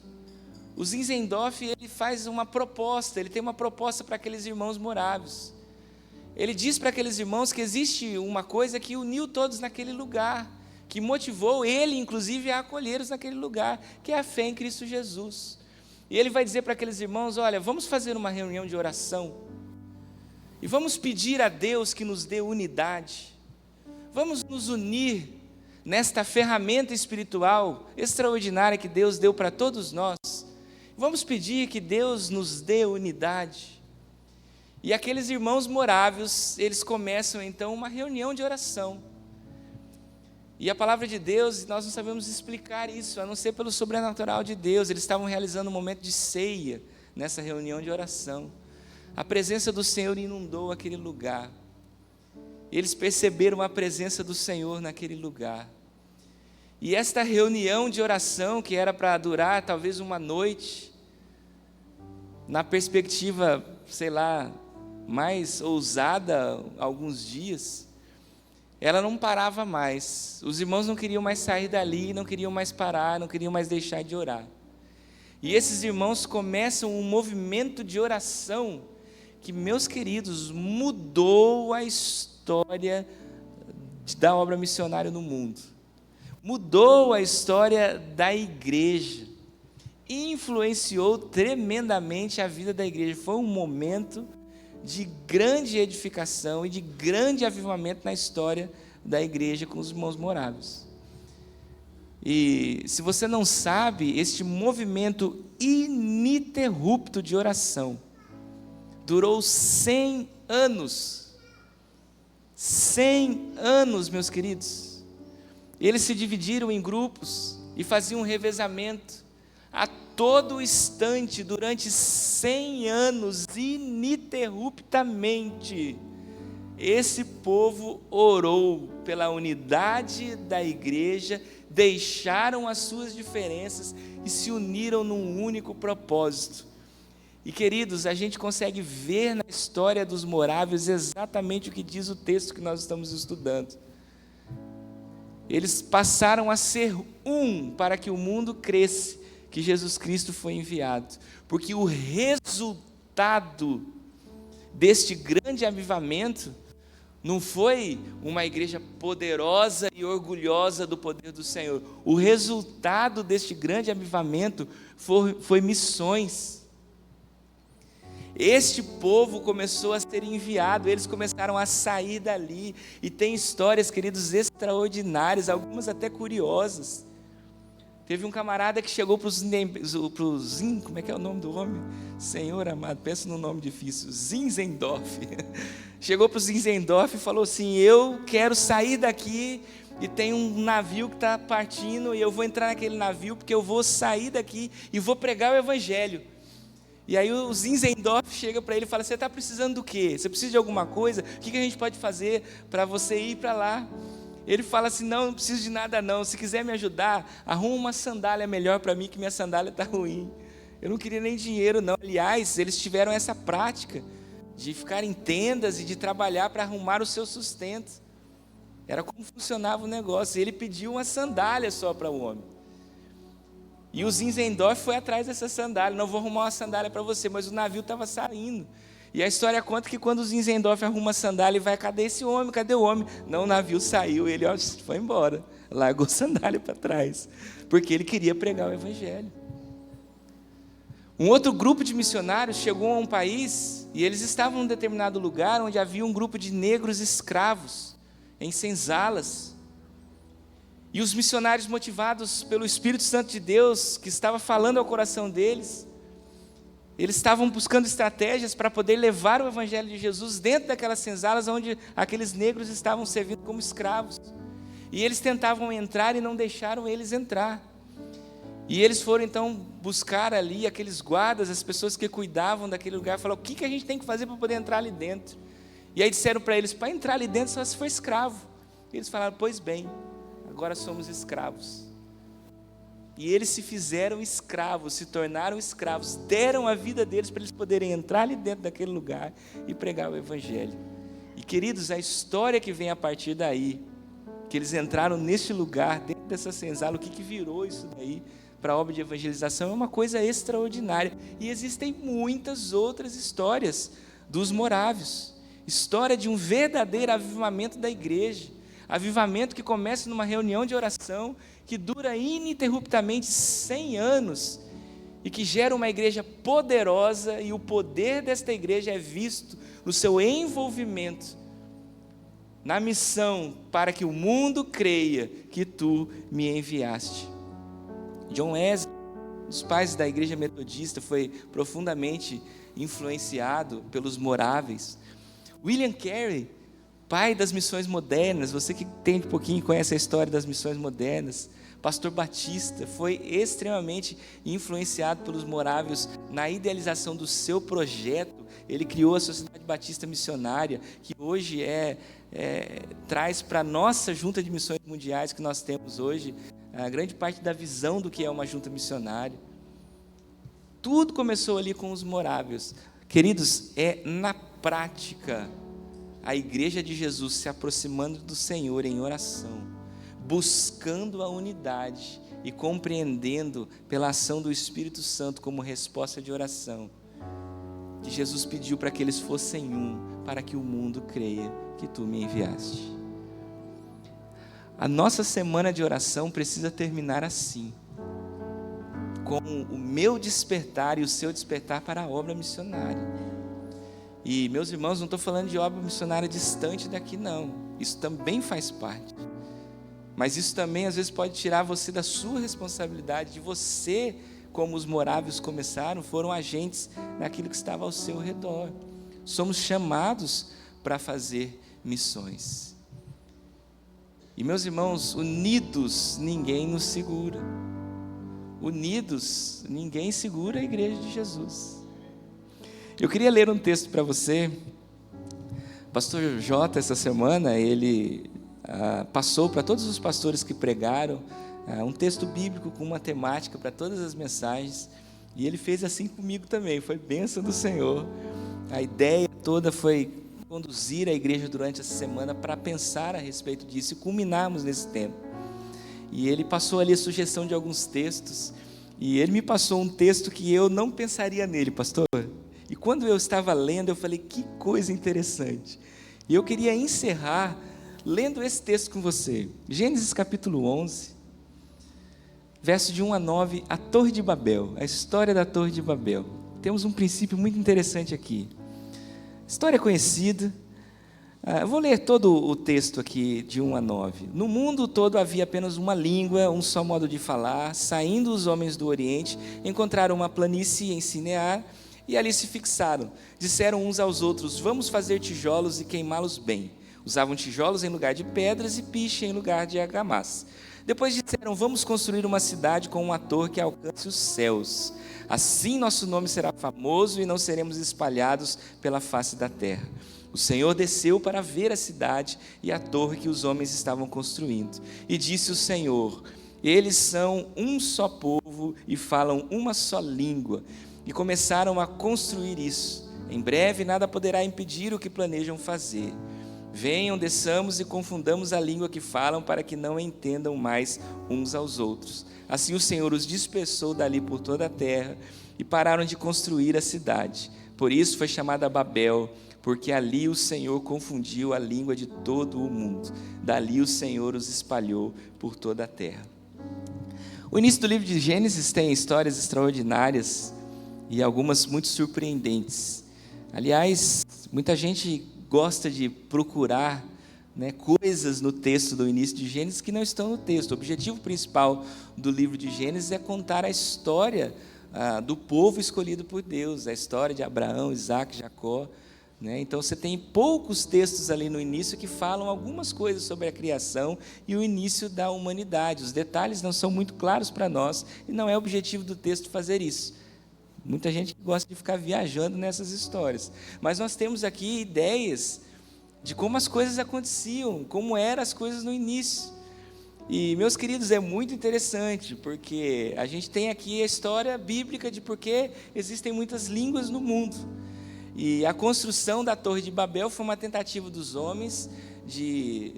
o Zinzendorf, ele faz uma proposta, ele tem uma proposta para aqueles irmãos morávios. Ele diz para aqueles irmãos que existe uma coisa que uniu todos naquele lugar, que motivou ele, inclusive, a acolhê-los naquele lugar, que é a fé em Cristo Jesus. E ele vai dizer para aqueles irmãos: olha, vamos fazer uma reunião de oração, e vamos pedir a Deus que nos dê unidade, vamos nos unir nesta ferramenta espiritual extraordinária que Deus deu para todos nós, vamos pedir que Deus nos dê unidade. E aqueles irmãos morávios, eles começam então uma reunião de oração, e a palavra de Deus, nós não sabemos explicar isso, a não ser pelo sobrenatural de Deus. Eles estavam realizando um momento de ceia, nessa reunião de oração. A presença do Senhor inundou aquele lugar. Eles perceberam a presença do Senhor naquele lugar. E esta reunião de oração, que era para durar talvez uma noite, na perspectiva, sei lá, mais ousada, alguns dias, ela não parava mais. Os irmãos não queriam mais sair dali, não queriam mais parar, não queriam mais deixar de orar. E esses irmãos começam um movimento de oração que, meus queridos, mudou a história da obra missionária no mundo. Mudou a história da igreja. Influenciou tremendamente a vida da igreja. Foi um momento de grande edificação e de grande avivamento na história da igreja com os irmãos morávios. E se você não sabe, este movimento ininterrupto de oração durou 100 anos. 100 anos, meus queridos. Eles se dividiram em grupos e faziam um revezamento a todo instante, durante 100 anos, ininterruptamente. Esse povo orou pela unidade da igreja, deixaram as suas diferenças e se uniram num único propósito. E, queridos, a gente consegue ver na história dos morávios exatamente o que diz o texto que nós estamos estudando. Eles passaram a ser um para que o mundo cresça, que Jesus Cristo foi enviado, porque o resultado deste grande avivamento não foi uma igreja poderosa e orgulhosa do poder do Senhor. O resultado deste grande avivamento foi missões. Este povo começou a ser enviado, eles começaram a sair dali, e tem histórias, queridos, extraordinárias, algumas até curiosas. Teve um camarada que chegou para os como é que é o nome do homem? Senhor amado, pensa num nome difícil, Zinzendorf. Chegou para o Zinzendorf e falou assim: eu quero sair daqui, e tem um navio que está partindo, e eu vou entrar naquele navio, porque eu vou sair daqui e vou pregar o evangelho. E aí o Zinzendorf chega para ele e fala: você está precisando do quê? Você precisa de alguma coisa? O que a gente pode fazer para você ir para lá? Ele fala assim: não preciso de nada não, se quiser me ajudar, arruma uma sandália melhor para mim, que minha sandália está ruim. Eu não queria nem dinheiro não. Aliás, eles tiveram essa prática de ficar em tendas e de trabalhar para arrumar o seu sustento. Era como funcionava o negócio. Ele pediu uma sandália só para o homem. E o Zinzendorf foi atrás dessa sandália: não vou arrumar uma sandália para você, mas o navio estava saindo. E a história conta que quando o Zinzendorf arruma a sandália e vai: cadê esse homem? Cadê o homem? Não, o navio saiu, ele foi embora, largou a sandália para trás, porque ele queria pregar o evangelho. Um outro grupo de missionários chegou a um país, e eles estavam em um determinado lugar onde havia um grupo de negros escravos, em senzalas. E os missionários, motivados pelo Espírito Santo de Deus, que estava falando ao coração deles, Eles estavam buscando estratégias para poder levar o evangelho de Jesus dentro daquelas senzalas onde aqueles negros estavam servindo como escravos. E eles tentavam entrar e não deixaram eles entrar. E eles foram então buscar ali aqueles guardas, as pessoas que cuidavam daquele lugar, falaram: o que a gente tem que fazer para poder entrar ali dentro? E aí disseram para eles: para entrar ali dentro só se for escravo. E eles falaram: pois bem, agora somos escravos. E eles se fizeram escravos, se tornaram escravos, deram a vida deles para eles poderem entrar ali dentro daquele lugar e pregar o evangelho. E queridos, a história que vem a partir daí, que eles entraram neste lugar, dentro dessa senzala, o que virou isso daí para a obra de evangelização, é uma coisa extraordinária. E existem muitas outras histórias dos morávios, história de um verdadeiro avivamento da igreja, avivamento que começa numa reunião de oração, que dura ininterruptamente 100 anos, e que gera uma igreja poderosa, e o poder desta igreja é visto no seu envolvimento na missão para que o mundo creia que tu me enviaste. John Wesley, um dos pais da igreja metodista, foi profundamente influenciado pelos moráveis. William Carey, pai das missões modernas, você que tem um pouquinho, conhece a história das missões modernas, pastor batista, foi extremamente influenciado pelos morávios na idealização do seu projeto. Ele criou a Sociedade Batista Missionária, que hoje traz para a nossa junta de missões mundiais que nós temos hoje, a grande parte da visão do que é uma junta missionária. Tudo começou ali com os morávios. Queridos, é na prática a igreja de Jesus se aproximando do Senhor em oração, buscando a unidade e compreendendo pela ação do Espírito Santo como resposta de oração, que Jesus pediu para que eles fossem um, para que o mundo creia que tu me enviaste. A nossa semana de oração precisa terminar assim, com o meu despertar e o seu despertar para a obra missionária. E meus irmãos, não estou falando de obra missionária distante daqui não, isso também faz parte, mas isso também às vezes pode tirar você da sua responsabilidade, de você, como os morávios começaram, foram agentes naquilo que estava ao seu redor. Somos chamados para fazer missões. E meus irmãos, unidos ninguém nos segura. Unidos ninguém segura a igreja de Jesus. Eu queria ler um texto para você. Pastor Jota, essa semana, ele passou para todos os pastores que pregaram um texto bíblico com uma temática para todas as mensagens, e ele fez assim comigo também, foi bênção do Senhor. A ideia toda foi conduzir a igreja durante essa semana para pensar a respeito disso e culminarmos nesse tempo. E ele passou ali a sugestão de alguns textos, e ele me passou um texto que eu não pensaria nele, pastor, e quando eu estava lendo, eu falei: que coisa interessante. E eu queria encerrar lendo esse texto com você. Gênesis capítulo 11, verso de 1 a 9, a Torre de Babel, a história da Torre de Babel. Temos um princípio muito interessante aqui. História conhecida. Eu vou ler todo o texto aqui de 1 a 9. No mundo todo havia apenas uma língua, um só modo de falar. Saindo os homens do Oriente, encontraram uma planície em Sinear e ali se fixaram. Disseram uns aos outros: vamos fazer tijolos e queimá-los bem. Usavam tijolos em lugar de pedras e piche em lugar de argamassa. Depois disseram: vamos construir uma cidade com uma torre que alcance os céus. Assim nosso nome será famoso e não seremos espalhados pela face da terra. O Senhor desceu para ver a cidade e a torre que os homens estavam construindo. E disse o Senhor: eles são um só povo e falam uma só língua. E começaram a construir isso. Em breve nada poderá impedir o que planejam fazer. Venham, desçamos e confundamos a língua que falam, para que não entendam mais uns aos outros. Assim o Senhor os dispersou dali por toda a terra e pararam de construir a cidade. Por isso foi chamada Babel, porque ali o Senhor confundiu a língua de todo o mundo. Dali o Senhor os espalhou por toda a terra. O início do livro de Gênesis tem histórias extraordinárias e algumas muito surpreendentes. Aliás, muita gente gosta de procurar coisas no texto do início de Gênesis que não estão no texto. O objetivo principal do livro de Gênesis é contar a história do povo escolhido por Deus, a história de Abraão, Isaac, Jacó, né? Então você tem poucos textos ali no início que falam algumas coisas sobre a criação e o início da humanidade. Os detalhes não são muito claros para nós e não é objetivo do texto fazer isso. Muita gente gosta de ficar viajando nessas histórias, mas nós temos aqui ideias de como as coisas aconteciam, como eram as coisas no início. E, meus queridos, é muito interessante, porque a gente tem aqui a história bíblica de por que existem muitas línguas no mundo. E a construção da Torre de Babel foi uma tentativa dos homens de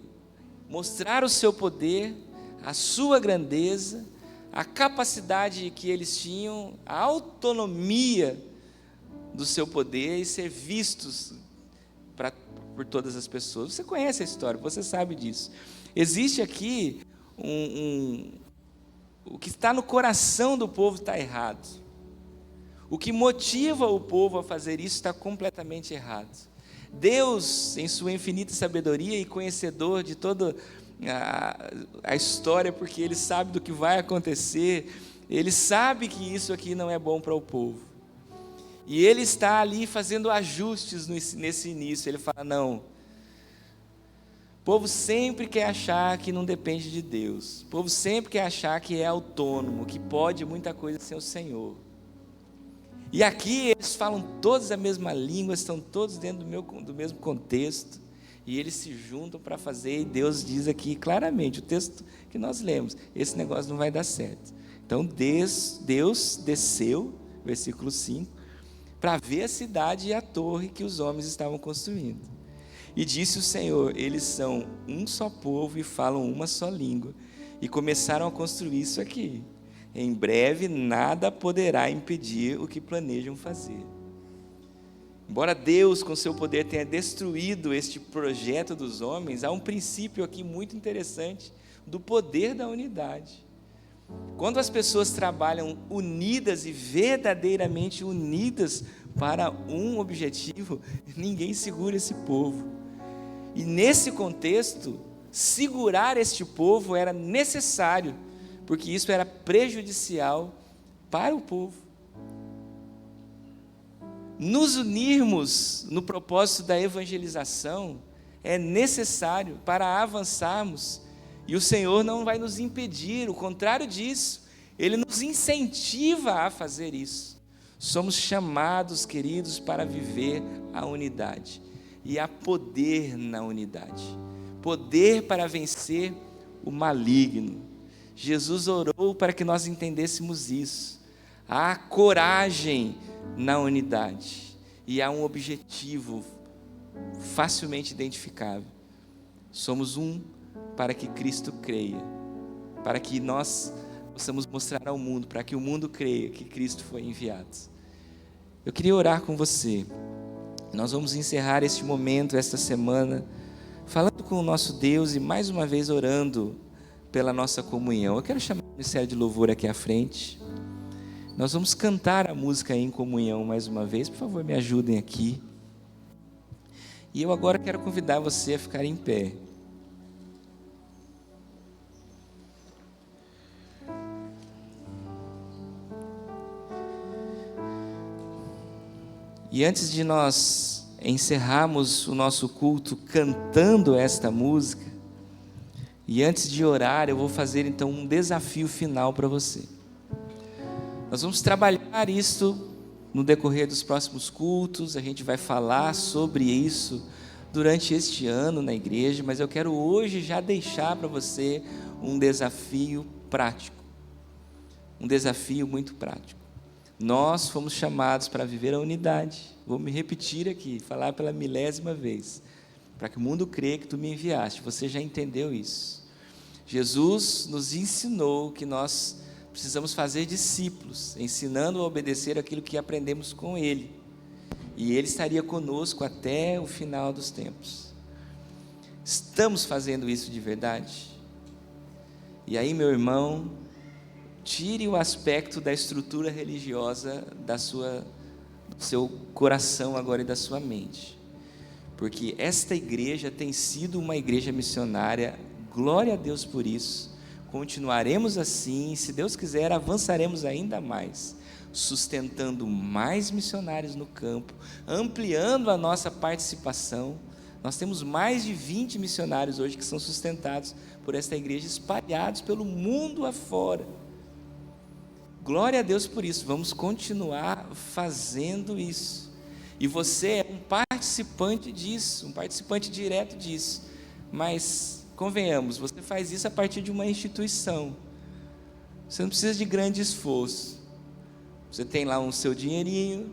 mostrar o seu poder, a sua grandeza, a capacidade que eles tinham, a autonomia do seu poder e ser vistos por todas as pessoas. Você conhece a história, você sabe disso. Existe aqui o que está no coração do povo está errado. O que motiva o povo a fazer isso está completamente errado. Deus, em sua infinita sabedoria e conhecedor de toda a história, porque Ele sabe do que vai acontecer, Ele sabe que isso aqui não é bom para o povo. E Ele está ali fazendo ajustes nesse início. Ele fala, não, o povo sempre quer achar que não depende de Deus. O povo sempre quer achar que é autônomo, que pode muita coisa sem o Senhor. E aqui eles falam todos a mesma língua, estão todos dentro do mesmo contexto, e eles se juntam para fazer, e Deus diz aqui claramente, o texto que nós lemos, esse negócio não vai dar certo. Então Deus desceu, versículo 5, para ver a cidade e a torre que os homens estavam construindo. E disse o Senhor, eles são um só povo e falam uma só língua, e começaram a construir isso aqui. Em breve nada poderá impedir o que planejam fazer. Embora Deus, com seu poder, tenha destruído este projeto dos homens, há um princípio aqui muito interessante do poder da unidade. Quando as pessoas trabalham unidas e verdadeiramente unidas para um objetivo, ninguém segura esse povo. E nesse contexto, segurar este povo era necessário, porque isso era prejudicial para o povo. Nos unirmos no propósito da evangelização é necessário para avançarmos, e o Senhor não vai nos impedir, o contrário disso, Ele nos incentiva a fazer isso. Somos chamados, queridos, para viver a unidade, e há poder na unidade, poder para vencer o maligno. Jesus orou para que nós entendêssemos isso. Há coragem na unidade e há um objetivo facilmente identificável. Somos um para que Cristo creia, para que nós possamos mostrar ao mundo, para que o mundo creia que Cristo foi enviado. Eu queria orar com você. Nós vamos encerrar este momento, esta semana, falando com o nosso Deus e mais uma vez orando pela nossa comunhão. Eu quero chamar o Ministério de Louvor aqui à frente. Nós vamos cantar a música em comunhão mais uma vez. Por favor, me ajudem aqui. E eu agora quero convidar você a ficar em pé. E antes de nós encerrarmos o nosso culto cantando esta música, e antes de orar, eu vou fazer então um desafio final para você. Nós vamos trabalhar isso no decorrer dos próximos cultos, a gente vai falar sobre isso durante este ano na igreja, mas eu quero hoje já deixar para você um desafio prático, um desafio muito prático. Nós fomos chamados para viver a unidade. Vou me repetir aqui, falar pela 1000ª vez, para que o mundo creia que tu me enviaste. Você já entendeu isso? Jesus nos ensinou que nós precisamos fazer discípulos, ensinando a obedecer aquilo que aprendemos com Ele, e Ele estaria conosco até o final dos tempos. Estamos fazendo isso de verdade? E aí, meu irmão, tire o aspecto da estrutura religiosa do seu coração agora e da sua mente, porque esta igreja tem sido uma igreja missionária, glória a Deus por isso, continuaremos assim, e se Deus quiser, avançaremos ainda mais, sustentando mais missionários no campo, ampliando a nossa participação. Nós temos mais de 20 missionários hoje que são sustentados por esta igreja, espalhados pelo mundo afora. Glória a Deus por isso, vamos continuar fazendo isso. E você é um participante disso, um participante direto disso. Mas, convenhamos, você faz isso a partir de uma instituição. Você não precisa de grande esforço. Você tem lá um seu dinheirinho,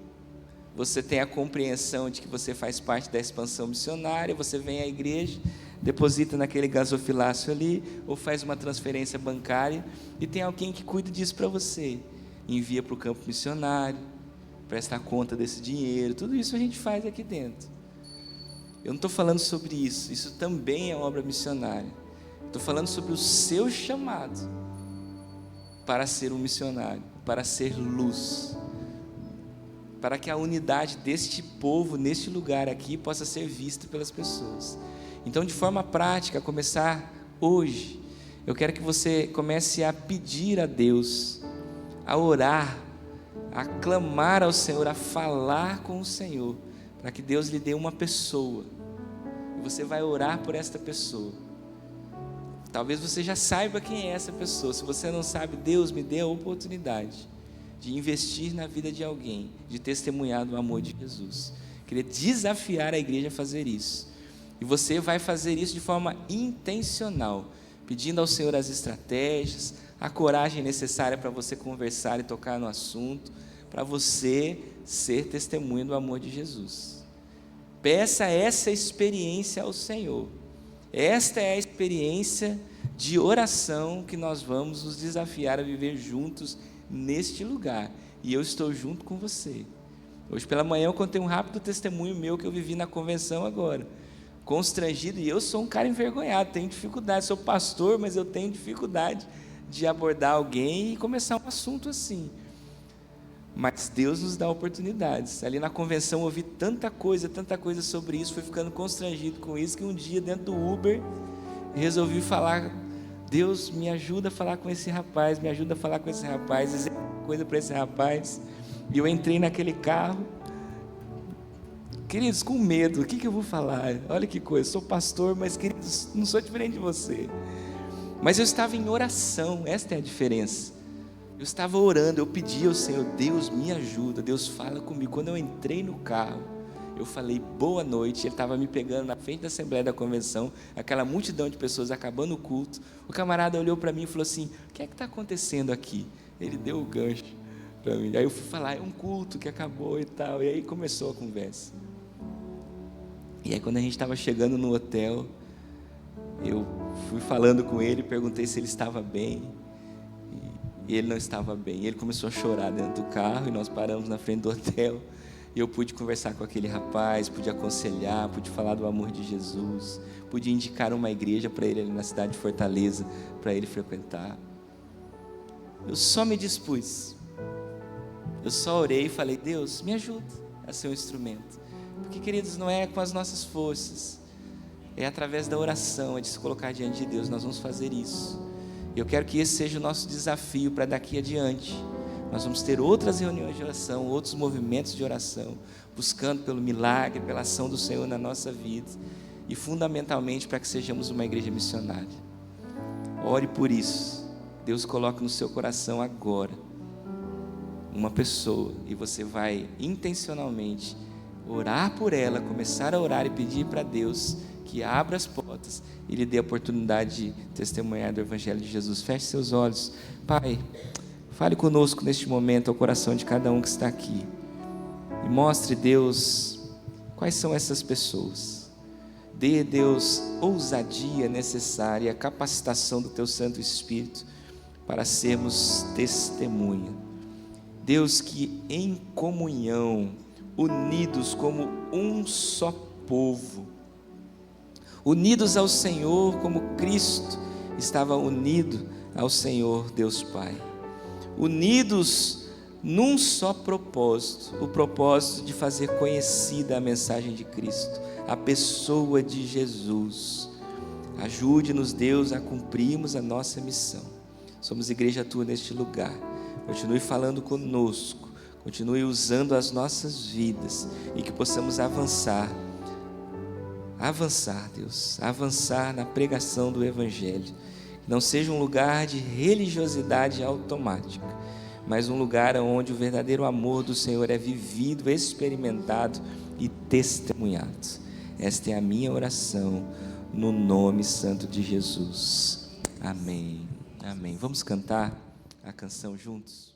você tem a compreensão de que você faz parte da expansão missionária, você vem à igreja, deposita naquele gasofilácio ali, ou faz uma transferência bancária, e tem alguém que cuida disso para você, envia para o campo missionário, presta conta desse dinheiro, tudo isso a gente faz aqui dentro. Eu não estou falando sobre isso, isso também é obra missionária. Estou falando sobre o seu chamado para ser um missionário, para ser luz, para que a unidade deste povo, neste lugar aqui, possa ser vista pelas pessoas. Então, de forma prática, a começar hoje, eu quero que você comece a pedir a Deus, a orar, a clamar ao Senhor, a falar com o Senhor, para que Deus lhe dê uma pessoa, e você vai orar por esta pessoa. Talvez você já saiba quem é essa pessoa. Se você não sabe, Deus me dê a oportunidade de investir na vida de alguém, de testemunhar do amor de Jesus. Queria desafiar a igreja a fazer isso, e você vai fazer isso de forma intencional, pedindo ao Senhor as estratégias, a coragem necessária para você conversar e tocar no assunto, para você ser testemunha do amor de Jesus. Peça essa experiência ao Senhor. Esta é a experiência de oração que nós vamos nos desafiar a viver juntos neste lugar, e eu estou junto com você. Hoje pela manhã eu contei um rápido testemunho meu que eu vivi na convenção agora, constrangido, e eu sou um cara envergonhado, tenho dificuldade, sou pastor, mas eu tenho dificuldade de abordar alguém e começar um assunto assim, mas Deus nos dá oportunidades. Ali na convenção eu ouvi tanta coisa sobre isso, fui ficando constrangido com isso, que um dia dentro do Uber resolvi falar: Deus, me ajuda a falar com esse rapaz, me ajuda a falar com esse rapaz, dizer coisa para esse rapaz. E eu entrei naquele carro, queridos, com medo, o que eu vou falar? Olha que coisa, sou pastor, mas queridos, não sou diferente de você. Mas eu estava em oração, esta é a diferença. Eu estava orando, eu pedi ao Senhor: Deus, me ajuda, Deus, fala comigo. Quando eu entrei no carro, eu falei boa noite. Ele estava me pegando na frente da Assembleia da Convenção, aquela multidão de pessoas acabando o culto. O camarada olhou para mim e falou assim: o que é que está acontecendo aqui? Ele deu o gancho para mim. Aí eu fui falar: é um culto que acabou e tal. E aí começou a conversa. E aí quando a gente estava chegando no hotel, eu fui falando com ele, perguntei se ele estava bem, e ele não estava bem. Ele começou a chorar dentro do carro, e nós paramos na frente do hotel, e eu pude conversar com aquele rapaz, pude aconselhar, pude falar do amor de Jesus, pude indicar uma igreja para ele ali na cidade de Fortaleza, para ele frequentar. Eu só me dispus, eu só orei e falei: Deus, me ajuda a ser um instrumento, porque, queridos, não é com as nossas forças, é através da oração, é de se colocar diante de Deus. Nós vamos fazer isso. Eu quero que esse seja o nosso desafio para daqui adiante. Nós vamos ter outras reuniões de oração, outros movimentos de oração, buscando pelo milagre, pela ação do Senhor na nossa vida, e fundamentalmente para que sejamos uma igreja missionária. Ore por isso. Deus coloca no seu coração agora uma pessoa, e você vai intencionalmente orar por ela, começar a orar e pedir para Deus que abra as portas e lhe dê a oportunidade de testemunhar do Evangelho de Jesus. Feche seus olhos. Pai, fale conosco neste momento ao coração de cada um que está aqui, e mostre, Deus, quais são essas pessoas. Dê, Deus, ousadia necessária, a capacitação do Teu Santo Espírito para sermos testemunha. Deus, que em comunhão, unidos como um só povo, unidos ao Senhor como Cristo estava unido ao Senhor Deus Pai, unidos num só propósito, o propósito de fazer conhecida a mensagem de Cristo, a pessoa de Jesus. Ajude-nos, Deus, a cumprirmos a nossa missão. Somos igreja tua neste lugar. Continue falando conosco, continue usando as nossas vidas e que possamos avançar, Deus, avançar na pregação do Evangelho. Que não seja um lugar de religiosidade automática, mas um lugar onde o verdadeiro amor do Senhor é vivido, experimentado e testemunhado. Esta é a minha oração, no nome santo de Jesus. Amém. Amém. Vamos cantar a canção juntos?